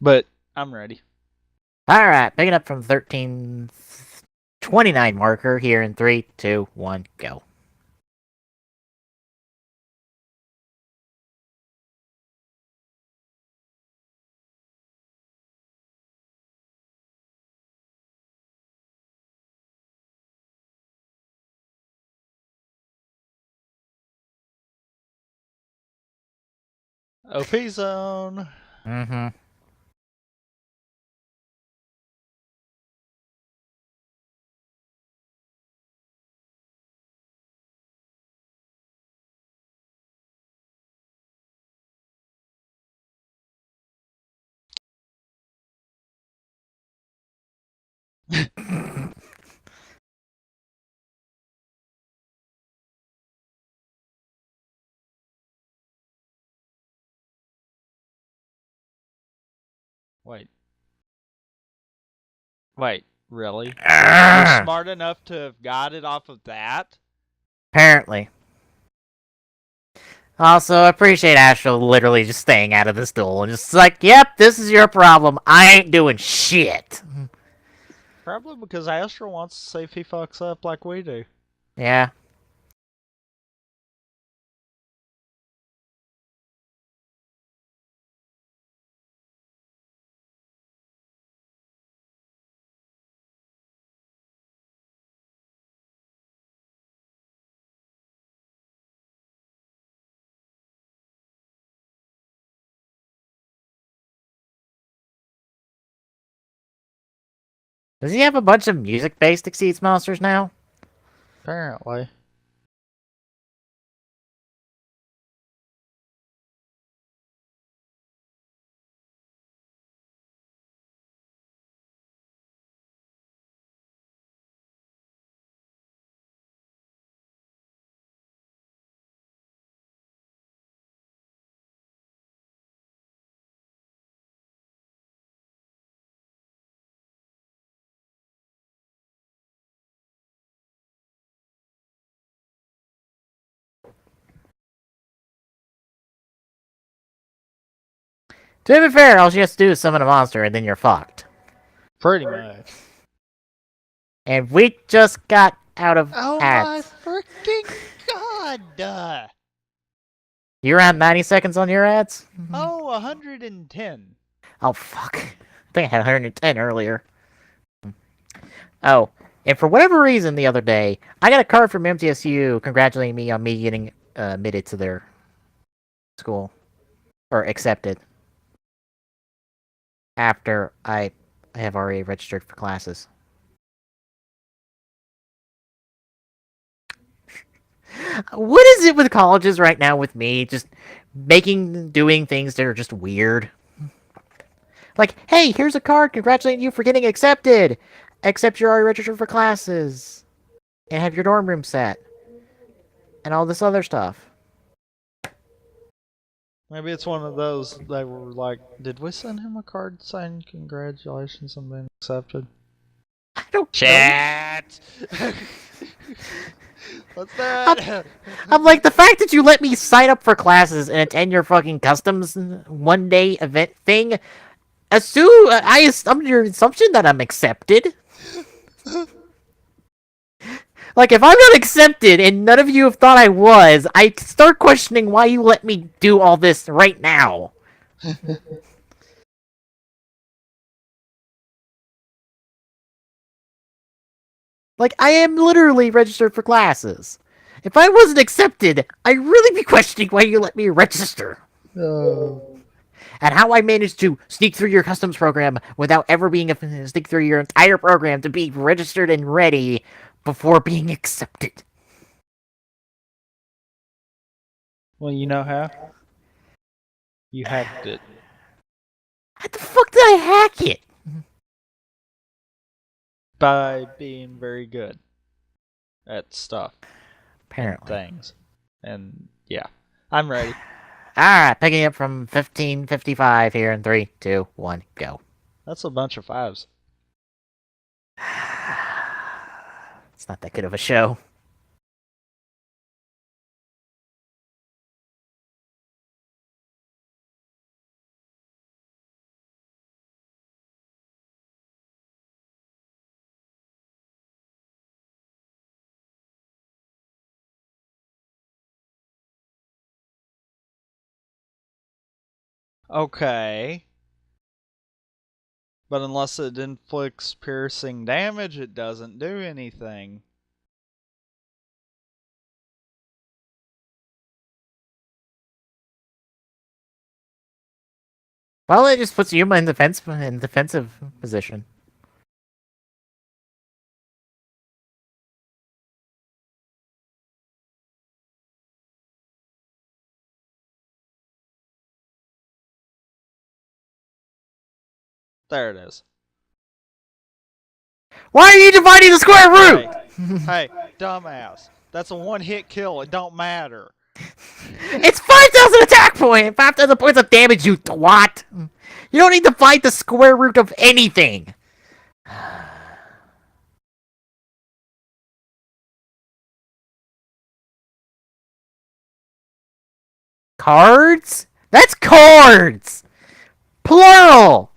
B: But I'm ready.
A: Alright, picking up from 1329 marker here in 3, 2, 1, go.
B: OP zone.
A: Mm-hmm.
B: Wait, really? You're smart enough to have got it off of that?
A: Apparently. Also, I appreciate Astro literally just staying out of this duel and just like, yep, this is your problem. I ain't doing shit.
B: Probably because Astro wants to see if he fucks up like we do.
A: Yeah. Does he have a bunch of music-based Exceeds monsters now?
B: Apparently.
A: To be fair, all she has to do is summon a monster and then you're fucked.
B: Pretty much.
A: And we just got out of
B: Oh
A: ads.
B: my freaking god!
A: You're around 90 seconds on your ads?
B: Oh, 110.
A: Oh, fuck. I think I had 110 earlier. Oh, and for whatever reason the other day, I got a card from MTSU congratulating me on me getting admitted to their school. Or accepted. After I have already registered for classes. What is it with colleges right now with me? Just doing things that are just weird. Like, hey, here's a card congratulating you for getting accepted. Except you're already registered for classes. And have your dorm room set. And all this other stuff.
B: Maybe it's one of those they were like, did we send him a card saying congratulations on being accepted?
A: I don't
B: Chat! What's that?
A: I'm like, the fact that you let me sign up for classes and attend your fucking customs one-day event thing, under your assumption that I'm accepted. Like, if I'm not accepted and none of you have thought I was, I start questioning why you let me do all this right now. Like, I am literally registered for classes. If I wasn't accepted, I'd really be questioning why you let me register. And how I managed to sneak through your customs program without ever sneak through your entire program to be registered and ready before being accepted.
B: Well, you know how? You hacked it.
A: How the fuck did I hack it?
B: By being very good at stuff.
A: Apparently.
B: And things. And yeah. I'm ready.
A: Alright, picking up from 15:55 here in 3, 2, 1, go.
B: That's a bunch of fives.
A: It's not that good of a show.
B: Okay. But unless it inflicts piercing damage, it doesn't do anything.
A: Well, it just puts Yuma in defensive position.
B: There it is.
A: Why are you dividing the square root?
B: Hey, dumbass. That's a one-hit kill. It don't matter.
A: It's 5,000 attack point, 5,000 points of damage, you twat. You don't need to find the square root of anything. Cards? That's cards! Plural!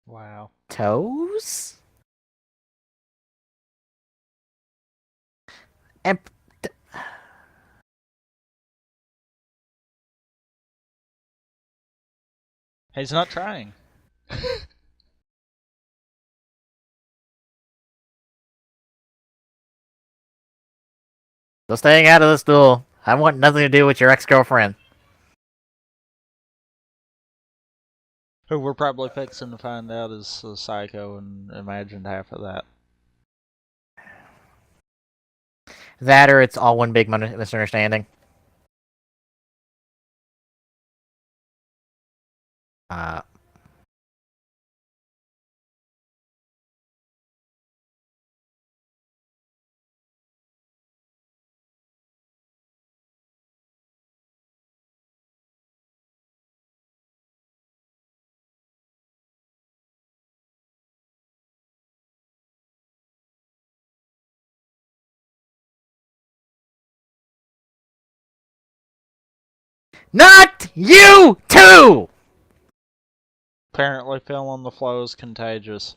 B: Wow.
A: Toes? And
B: He's not trying.
A: So staying out of this duel. I want nothing to do with your ex-girlfriend.
B: Who we're probably fixing to find out is a psycho and imagined half of that.
A: That or it's all one big misunderstanding. Uh, Not you too!
B: Apparently feeling the flow is contagious.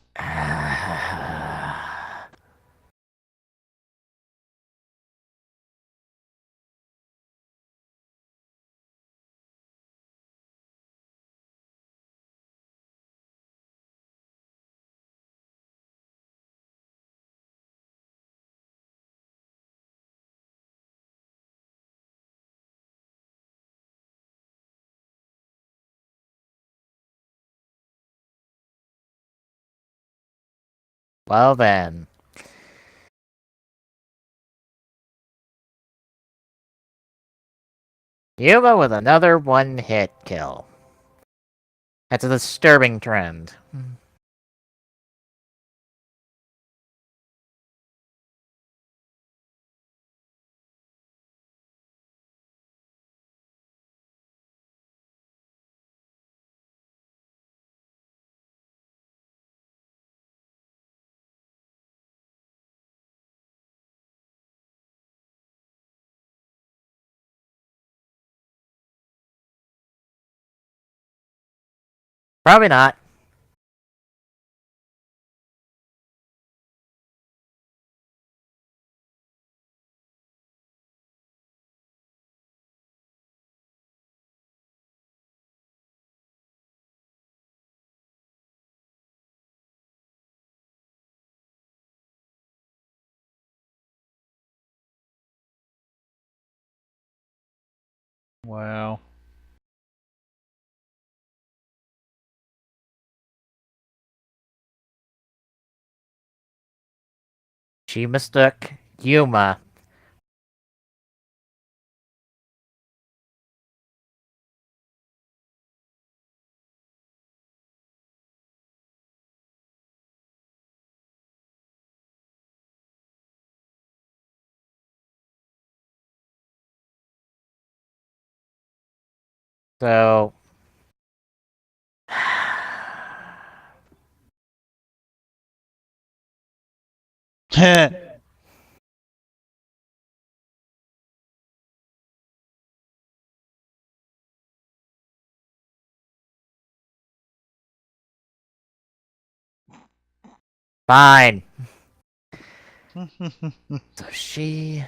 A: Well then. Yuma with another one-hit kill. That's a disturbing trend. Probably not.
B: Wow.
A: She mistook Yuma. So... Fine. So she...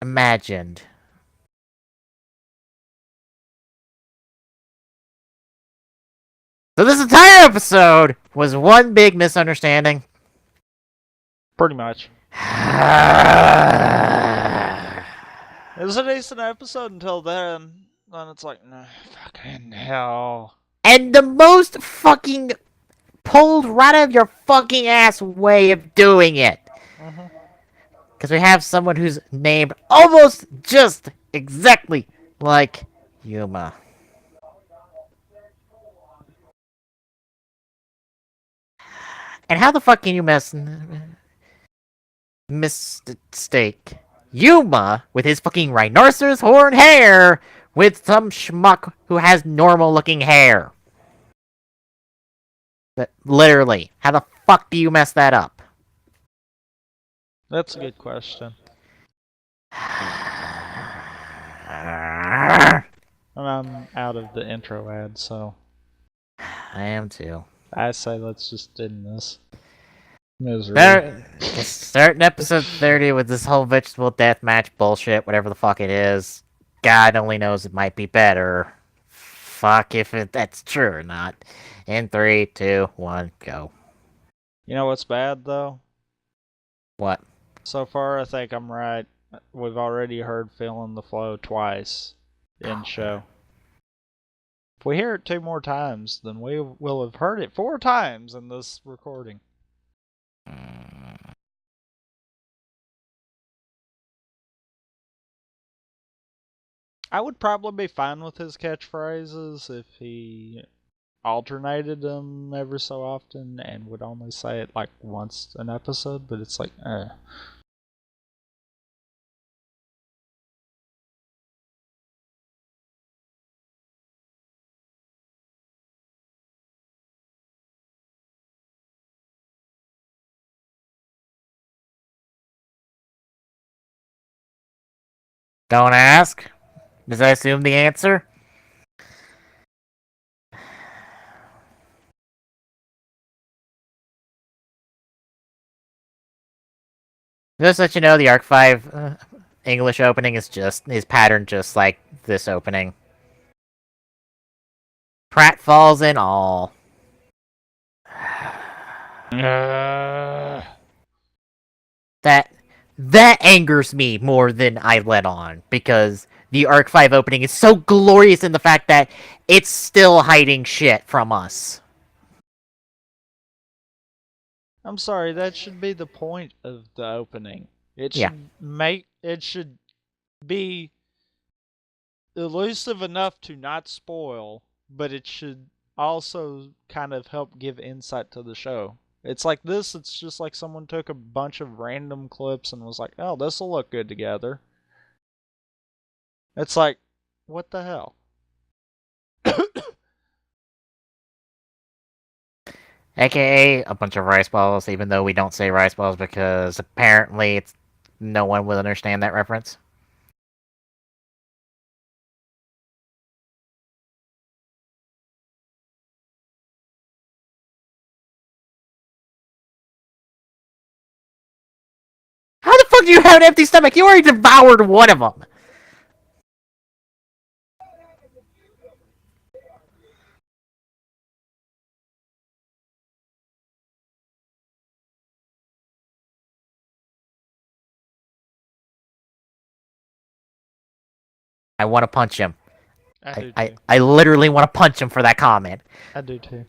A: imagined. So this entire episode was one big misunderstanding.
B: Pretty much. It was a decent episode until then. Then it's like, nah, fucking hell.
A: And the most fucking pulled right out of your fucking ass way of doing it. Because we have someone who's named almost just exactly like Yuma. And how the fuck can you mistake Yuma with his fucking rhinoceros horn hair with some schmuck who has normal looking hair? But literally, how the fuck do you mess that up?
B: That's a good question. And I'm out of the intro ad, so
A: I am too.
B: I say let's just end this misery.
A: Starting episode 30 with this whole vegetable deathmatch bullshit, whatever the fuck it is. God only knows it might be better. Fuck if that's true or not. In 3, 2, 1, go.
B: You know what's bad though?
A: What?
B: So far, I think I'm right. We've already heard "Feeling the Flow" twice in show. If we hear it 2 more times, then we will have heard it 4 times in this recording. I would probably be fine with his catchphrases if he alternated them every so often and would only say it like once an episode, but it's like,
A: Don't ask. Does I assume the answer? Just let you know, the Arc 5 English opening is patterned just like this opening. Pratfalls and all. That angers me more than I let on, because the Arc 5 opening is so glorious in the fact that it's still hiding shit from us.
B: I'm sorry, that should be the point of the opening. It
A: Yeah.
B: should be elusive enough to not spoil, but it should also kind of help give insight to the show. It's like this, it's just like someone took a bunch of random clips and was like, oh, this will look good together. It's like, what the hell?
A: AKA a bunch of rice balls, even though we don't say rice balls because apparently no one will understand that reference. How the fuck do you have an empty stomach? You already devoured one of them. I want to punch him.
B: I do too.
A: I literally want to punch him for that comment.
B: I do too.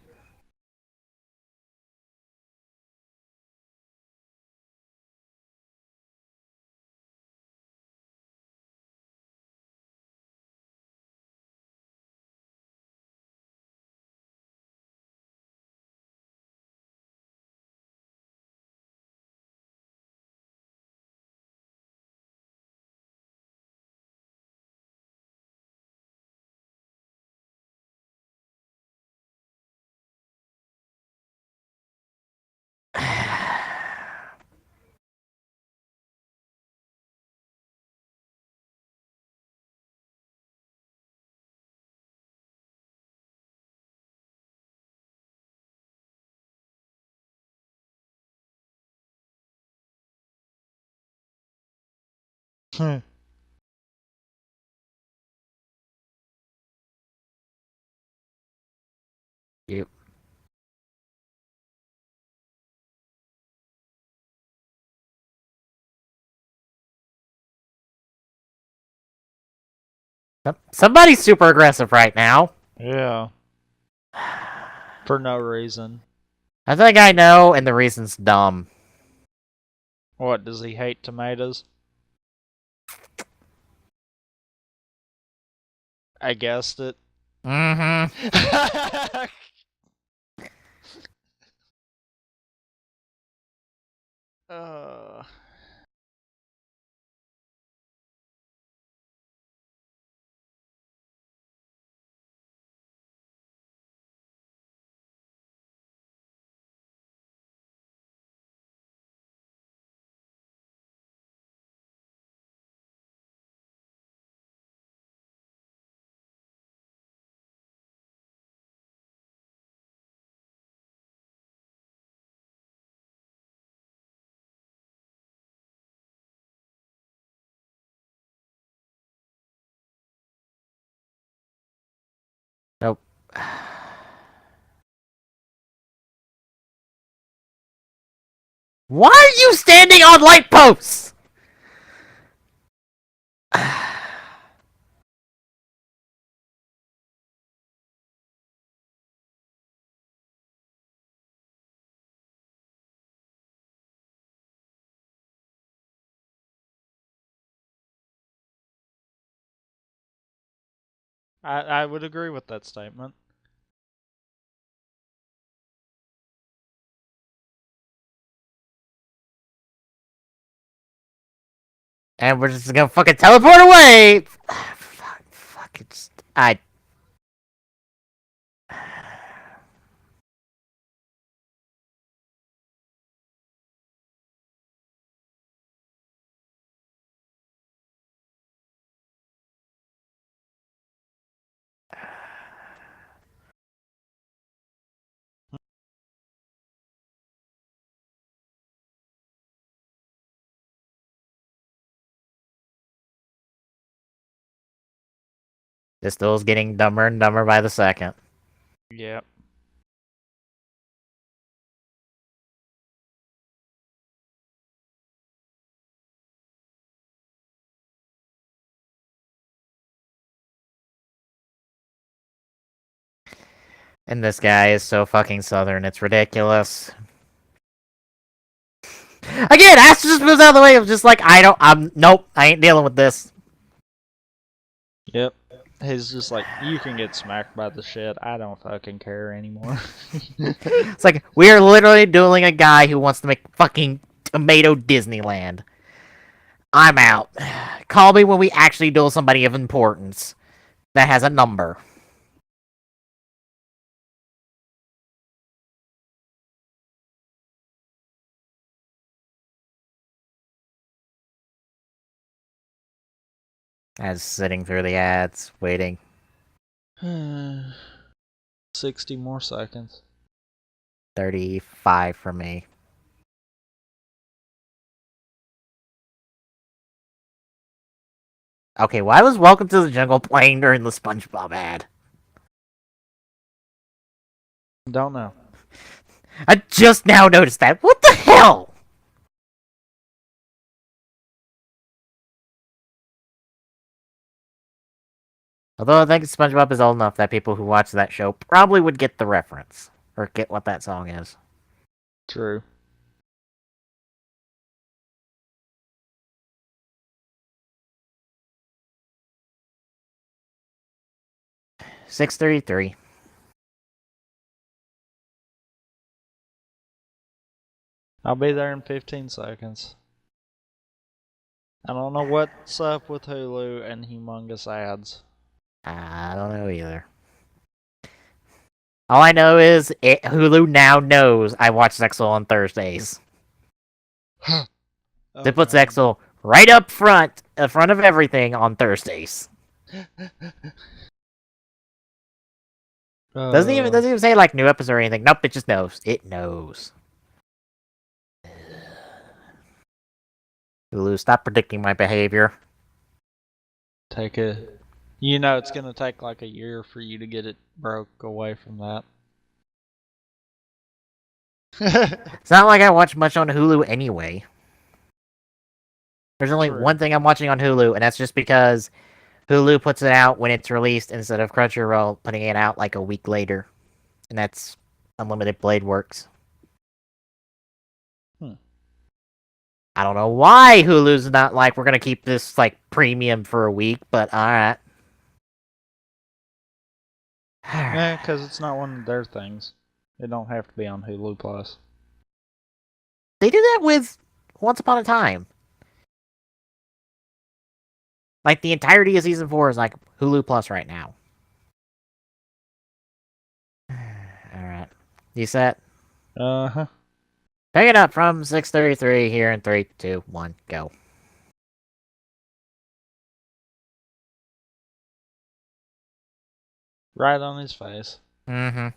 A: You. Somebody's super aggressive right now.
B: Yeah. For no reason.
A: I think I know, and the reason's dumb.
B: What, does he hate tomatoes? I guessed it.
A: Mm-hmm.
B: uh
A: Why are you standing on light posts?
B: I would agree with that statement.
A: And we're just gonna fucking teleport away! Fuck, it's... This duel's getting dumber and dumber by the second.
B: Yep.
A: And this guy is so fucking southern, it's ridiculous. Again, Aster just moves out of the way. I'm just like, nope, I ain't dealing with this.
B: Yep. He's just like, you can get smacked by the shit. I don't fucking care anymore.
A: It's like, we're literally dueling a guy who wants to make fucking Tomato Disneyland. I'm out. Call me when we actually duel somebody of importance that has a number. As sitting through the ads, waiting.
B: 60 more seconds.
A: 35 for me. Okay, why was Welcome to the Jungle playing during the SpongeBob ad?
B: Don't know.
A: I just now noticed that. What the hell? Although I think SpongeBob is old enough that people who watch that show probably would get the reference. Or get what that song is.
B: True.
A: $6.33.
B: I'll be there in 15 seconds. I don't know what's up with Hulu and humongous ads.
A: I don't know either. All I know is Hulu now knows I watch Zexal on Thursdays. They put Zexal right up front, in front of everything on Thursdays. Doesn't even say like new episode or anything. Nope, it just knows. It knows. Hulu, stop predicting my behavior.
B: You know it's gonna take like a year for you to get it broke away from that.
A: It's not like I watch much on Hulu anyway. There's only one thing I'm watching on Hulu, and that's just because Hulu puts it out when it's released instead of Crunchyroll putting it out like a week later. And that's Unlimited Blade Works. I don't know why Hulu's not like, we're gonna keep this like premium for a week, but alright.
B: Yeah, because it's not one of their things. It don't have to be on Hulu Plus.
A: They do that with Once Upon a Time. Like, the entirety of Season 4 is like Hulu Plus right now. Alright. You set?
B: Uh-huh.
A: Pick it up from 6:33 here in 3, 2, 1, go.
B: Right on his face.
A: Mm-hmm.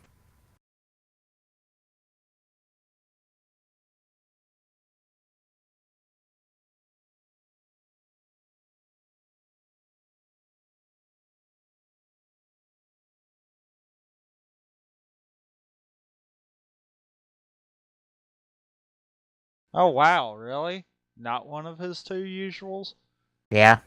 B: Oh wow, really? Not one of his two usuals?
A: Yeah.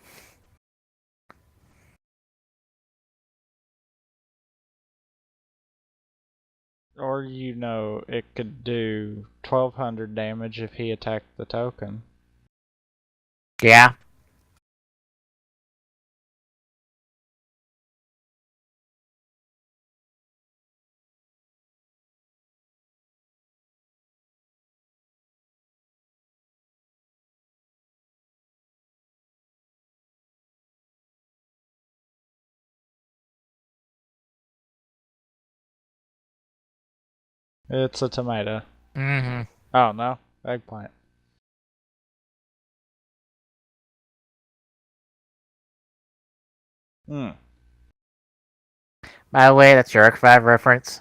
B: Or it could do 1200 damage if he attacked the token.
A: Yeah.
B: It's a tomato.
A: Mm-hmm.
B: Oh no, eggplant. Hmm.
A: By the way, that's your Arc 5 reference.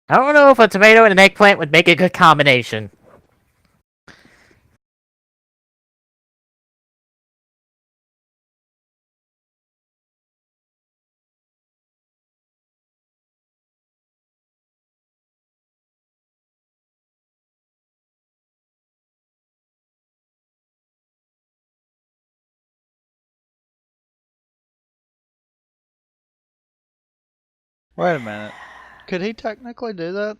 A: I don't know if a tomato and an eggplant would make a good combination.
B: Wait a minute. Could he technically do that?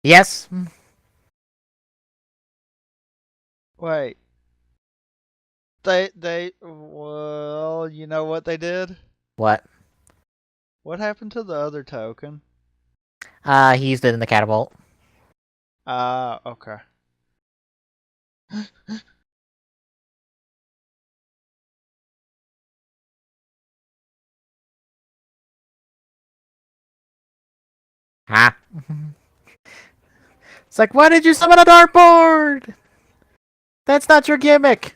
A: Yes.
B: Wait. Well, you know what they did?
A: What?
B: What happened to the other token?
A: He used it in the catapult.
B: Ah, okay.
A: Huh? It's like, why did you summon a dartboard? That's not your gimmick.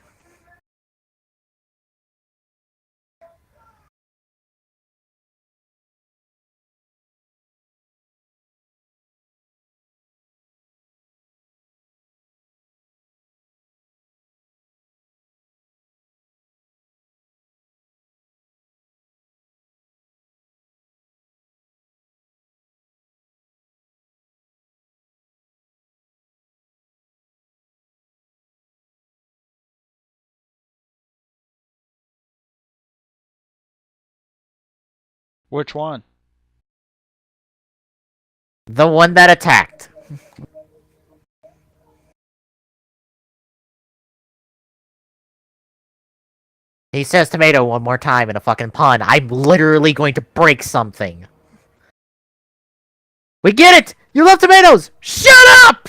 B: Which one?
A: The one that attacked. He says tomato one more time in a fucking pun. I'm literally going to break something. We get it! You love tomatoes! Shut up!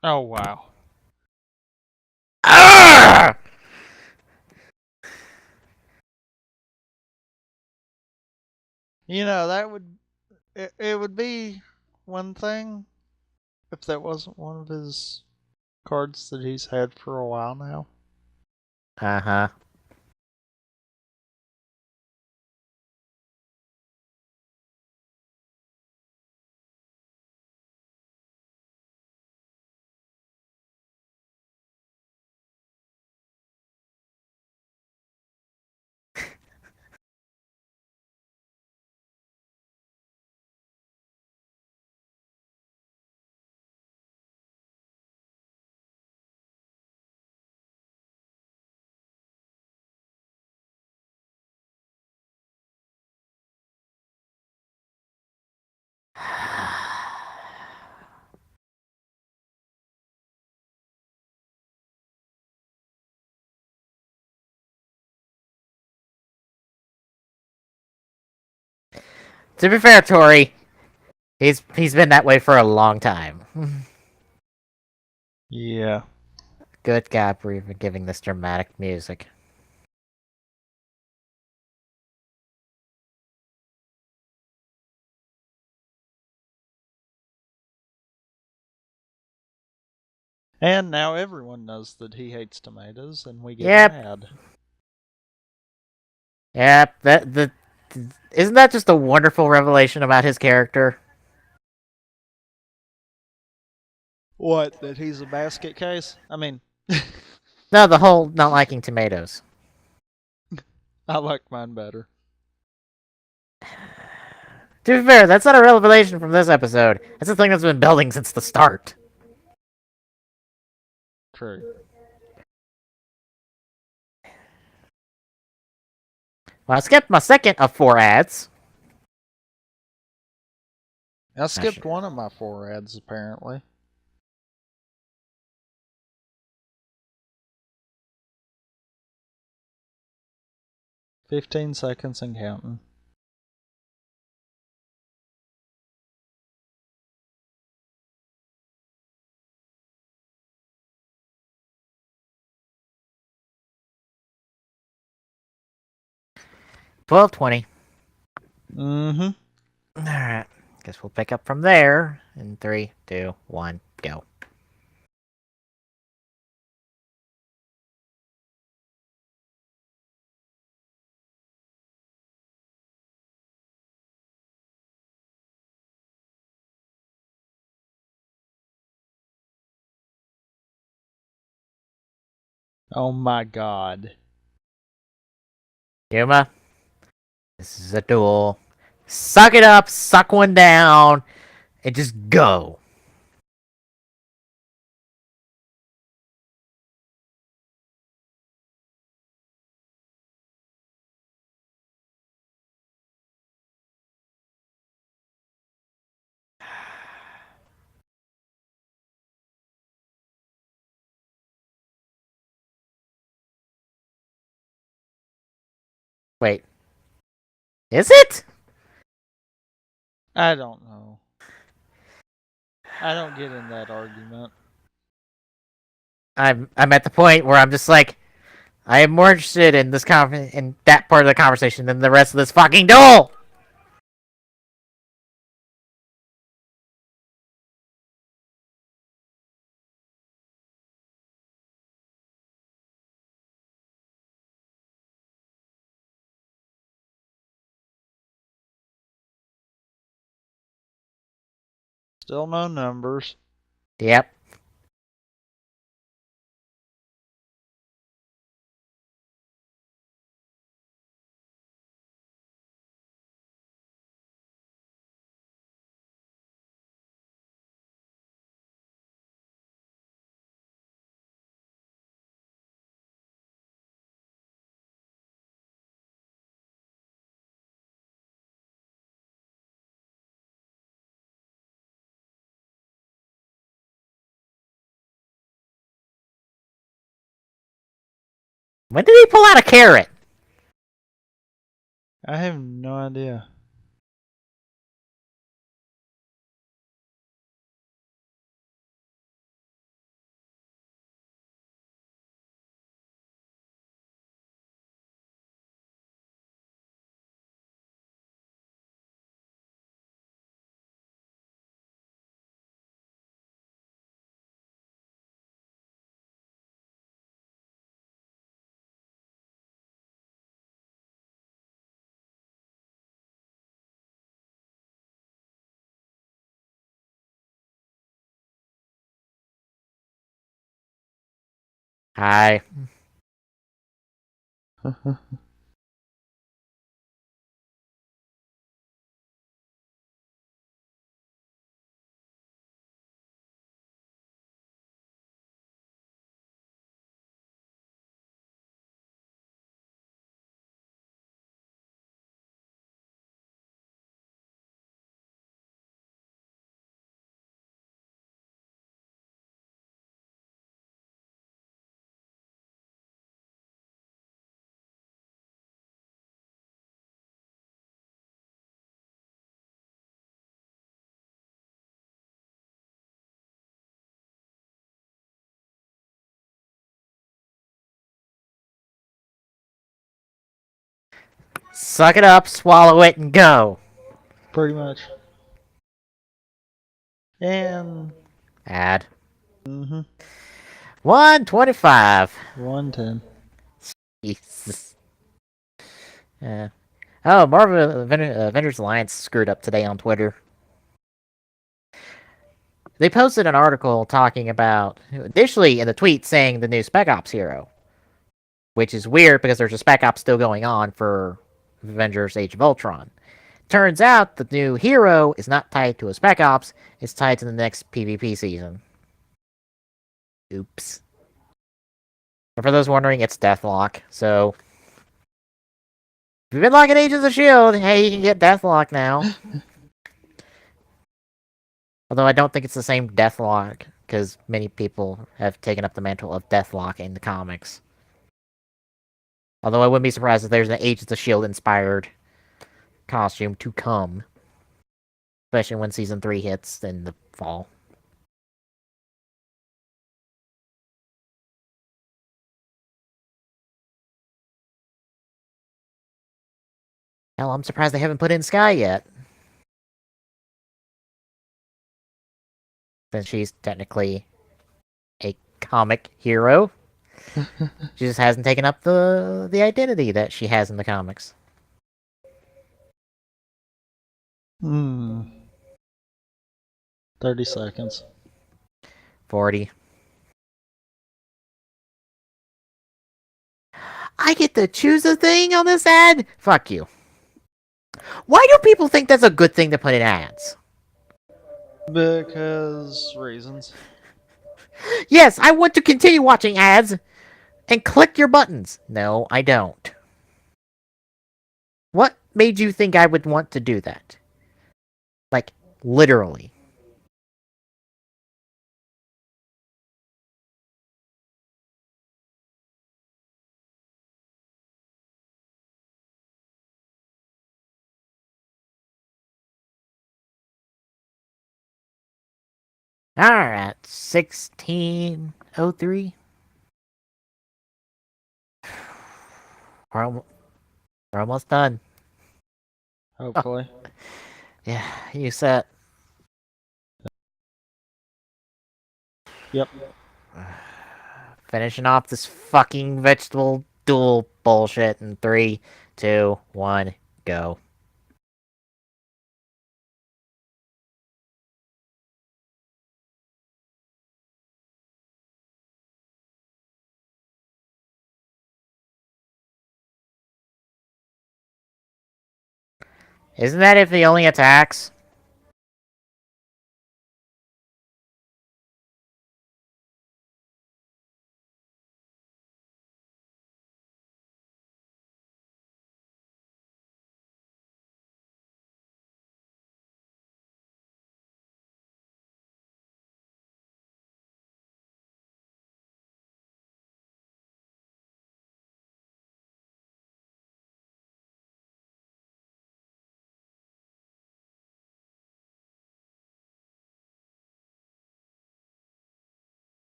B: Oh wow.
A: Arrgh!
B: That it would be one thing if that wasn't one of his cards that he's had for a while now.
A: Uh-huh. To be fair, Tori, He's been that way for a long time.
B: Yeah.
A: Good God, for even giving this dramatic music.
B: And now everyone knows that he hates tomatoes, and we get
A: Yep.
B: mad.
A: Yep. Isn't that just a wonderful revelation about his character?
B: What? That he's a basket case? I mean,
A: No, the whole not liking tomatoes.
B: I like mine better.
A: To be fair, that's not a revelation from this episode. That's a thing that's been building since the start.
B: True.
A: Well, I skipped my second of 4 ads.
B: I skipped one of my 4 ads, apparently. $15 and counting.
A: $12.20.
B: Mm-hmm.
A: Alright. Guess we'll pick up from there. In 3, 2, 1, go.
B: Oh my god.
A: Yuma, this is a duel. Suck it up, suck one down, and just go. Wait. Is it?
B: I don't know. I don't get in that argument.
A: I'm at the point where I'm just like, I am more interested in this in that part of the conversation than the rest of this fucking duel.
B: Still no numbers.
A: Yep. When did he pull out a carrot?
B: I have no idea.
A: Hi. Suck it up, swallow it, and go.
B: Pretty much. And...
A: Add.
B: Mm-hmm.
A: 125.
B: 110.
A: Jesus. Oh, Marvel Avengers Alliance screwed up today on Twitter. They posted an article talking about, initially in the tweet saying the new Spec Ops hero. Which is weird because there's a Spec Ops still going on for Avengers Age of Ultron. Turns out the new hero is not tied to a Spec Ops, it's tied to the next PvP season. Oops. And for those wondering, it's Deathlock, so... If you've been liking Agents of S.H.I.E.L.D., hey, you can get Deathlock now. Although I don't think it's the same Deathlock, because many people have taken up the mantle of Deathlock in the comics. Although I wouldn't be surprised if there's an Agents of S.H.I.E.L.D. inspired costume to come. Especially when Season 3 hits in the fall. Hell, I'm surprised they haven't put in Skye yet. Since she's technically a comic hero. She just hasn't taken up the identity that she has in the comics.
B: 30 seconds.
A: 40. I get to choose a thing on this ad? Fuck you. Why do people think that's a good thing to put in ads?
B: Because reasons.
A: Yes, I want to continue watching ads and click your buttons. No, I don't. What made you think I would want to do that? Like, literally. Alright, 1603. We're almost done.
B: Hopefully.
A: Oh. Yeah, you set.
B: Yep.
A: Finishing off this fucking vegetable duel bullshit in 3, 2, 1, go. Isn't that if he only attacks?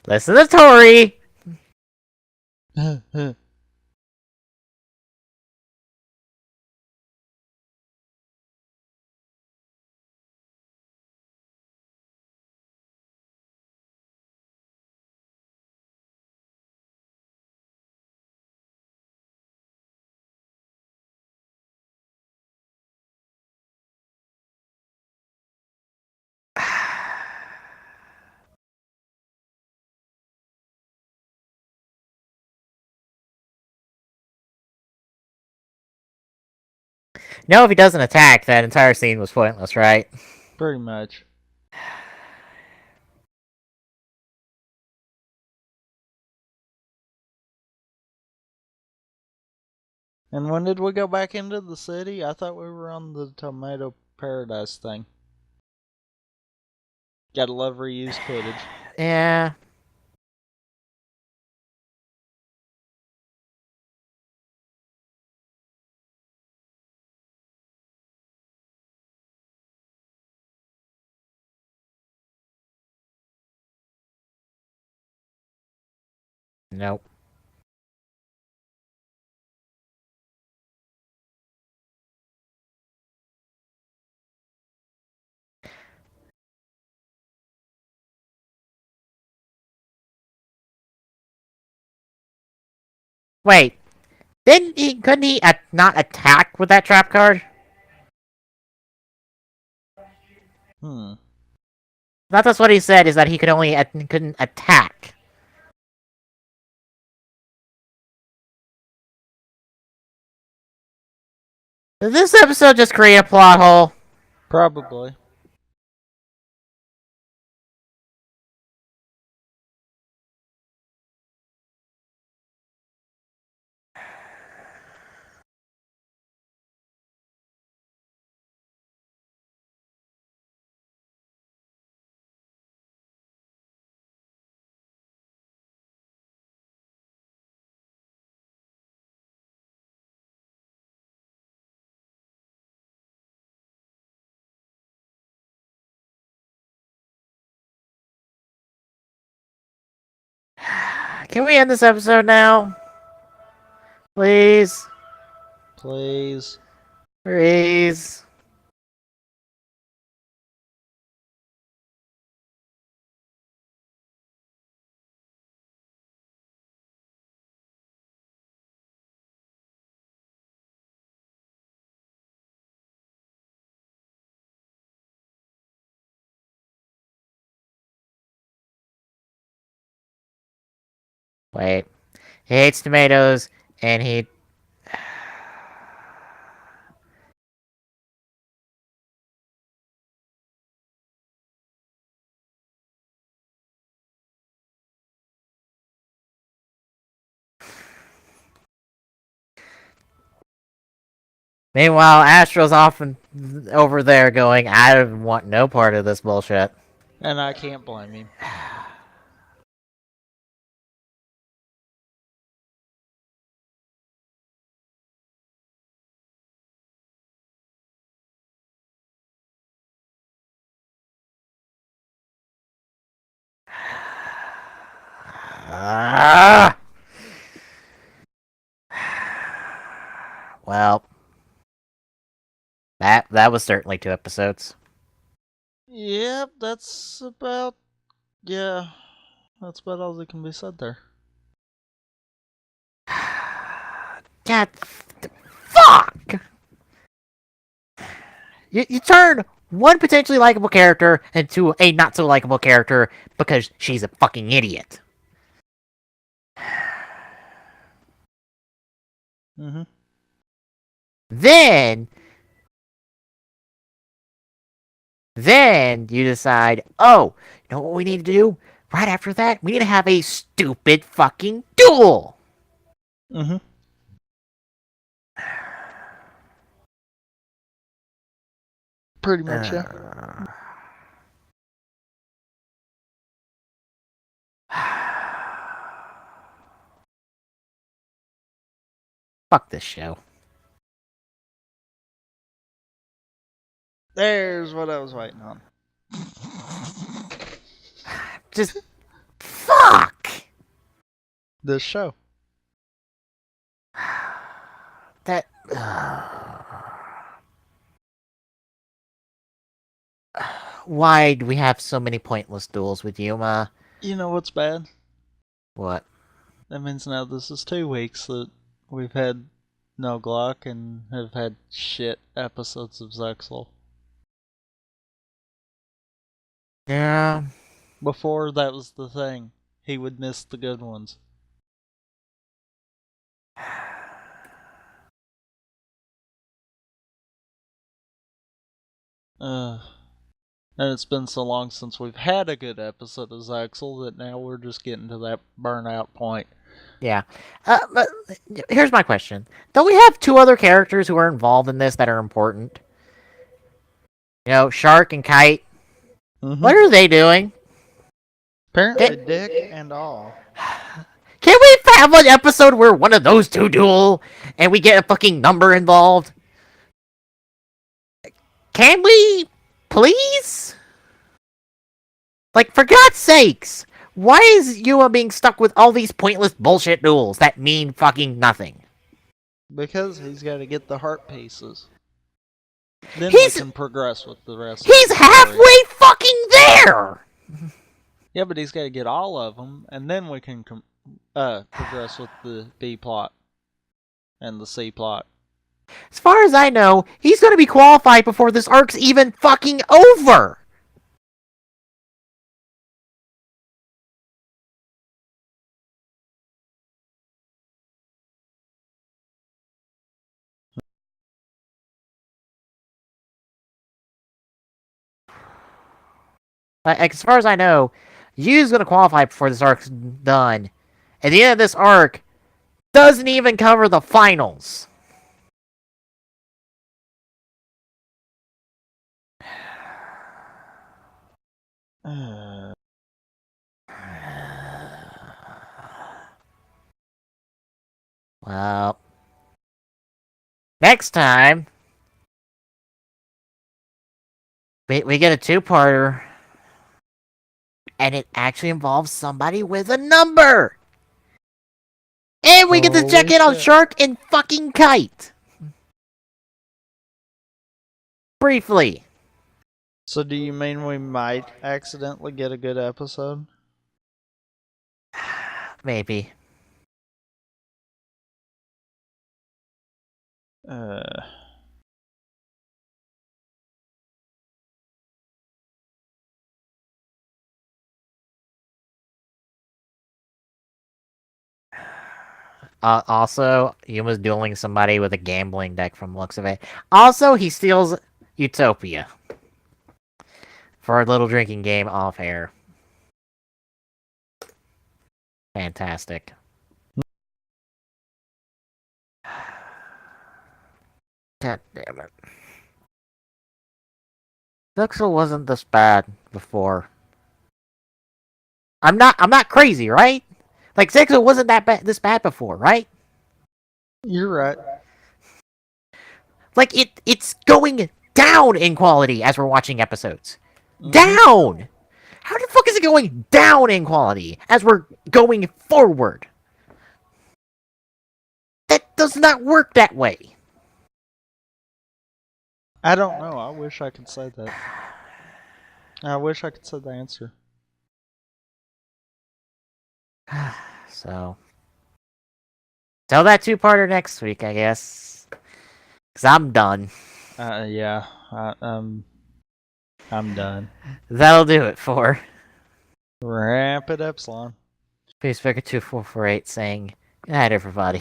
A: Listen to Tori! No, if he doesn't attack, that entire scene was pointless, right?
B: Pretty much. And when did we go back into the city? I thought we were on the Tomato Paradise thing. Gotta love reused footage.
A: Yeah. Nope. Wait. Couldn't he not attack with that trap card? That's what he said, is that he couldn't attack. Did this episode just create a plot hole?
B: Probably.
A: Can we end this episode now? Please?
B: Please.
A: Please? Wait. He hates tomatoes, and he... Meanwhile, Astro's off over there going, I want no part of this bullshit.
B: And I can't blame him.
A: Well, that was certainly 2 episodes.
B: Yep, that's about... Yeah, that's about all that can be said there.
A: God, fuck! You turn one potentially likable character into a not so likable character because she's a fucking idiot. Then you decide, oh, you know what we need to do? Right after that, we need to have a stupid fucking duel!
B: Pretty much, yeah.
A: Fuck this show.
B: There's what I was waiting on.
A: Just... fuck!
B: This show.
A: That... Why do we have so many pointless duels with Yuma?
B: You know what's bad?
A: What?
B: That means now this is 2 weeks that we've had no Glock and have had shit episodes of Zexal.
A: Yeah.
B: Before, that was the thing. He would miss the good ones. And it's been so long since we've had a good episode of Zexal that now we're just getting to that burnout point.
A: Yeah. But here's my question. Don't we have 2 other characters who are involved in this that are important? You know, Shark and Kite. What are they doing?
B: Apparently, dick and all.
A: Can we have an episode where one of those two duel and we get a fucking number involved? Can we? Please? Like, for God's sakes, why is Yua being stuck with all these pointless bullshit duels that mean fucking nothing?
B: Because he's got to get the heart pieces. Then we can progress with the rest.
A: He's halfway fucking there!
B: Yeah, but he's got to get all of them, and then we can progress with the B plot and the C plot.
A: As far as I know, he's gonna be qualified before this arc's even fucking over! As far as I know, Yu's gonna qualify before this arc's done. And the end of this arc doesn't even cover the finals. Well, next time, we get a two-parter, and it actually involves somebody with a number! And we get to check in on Shark and fucking Kite! Briefly.
B: So do you mean we might accidentally get a good episode?
A: Maybe. Also, Yuma's dueling somebody with a gambling deck from the looks of it. Also, he steals Utopia for a little drinking game off air. Fantastic. God damn it. Zexal wasn't this bad before. I'm not crazy, right? Like, Zexal wasn't this bad before, right?
B: You're right.
A: Like, it's going down in quality as we're watching episodes. Down! How the fuck is it going down in quality as we're going forward? That does not work that way.
B: I don't know. I wish I could say that. I wish I could say the answer.
A: So, tell that two-parter next week, I guess. Because I'm done.
B: Yeah. I'm done.
A: That'll do it for
B: Rapid Epsilon.
A: Peacepicker2448 saying, good night, everybody.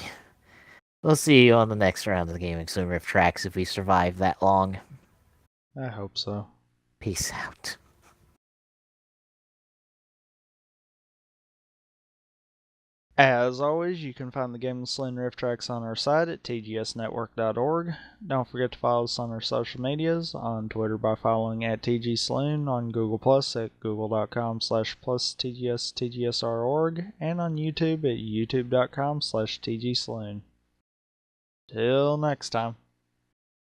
A: We'll see you on the next round of the Gaming Saloon Rift Tracks if we survive that long.
B: I hope so.
A: Peace out.
B: As always, you can find the Gaming Saloon Rift Tracks on our site at tgsnetwork.org. Don't forget to follow us on our social medias, on Twitter by following at TGSaloon, on Google Plus at google.com/+TGSTGSR.org, and on YouTube at youtube.com/TGSaloon. Till next time.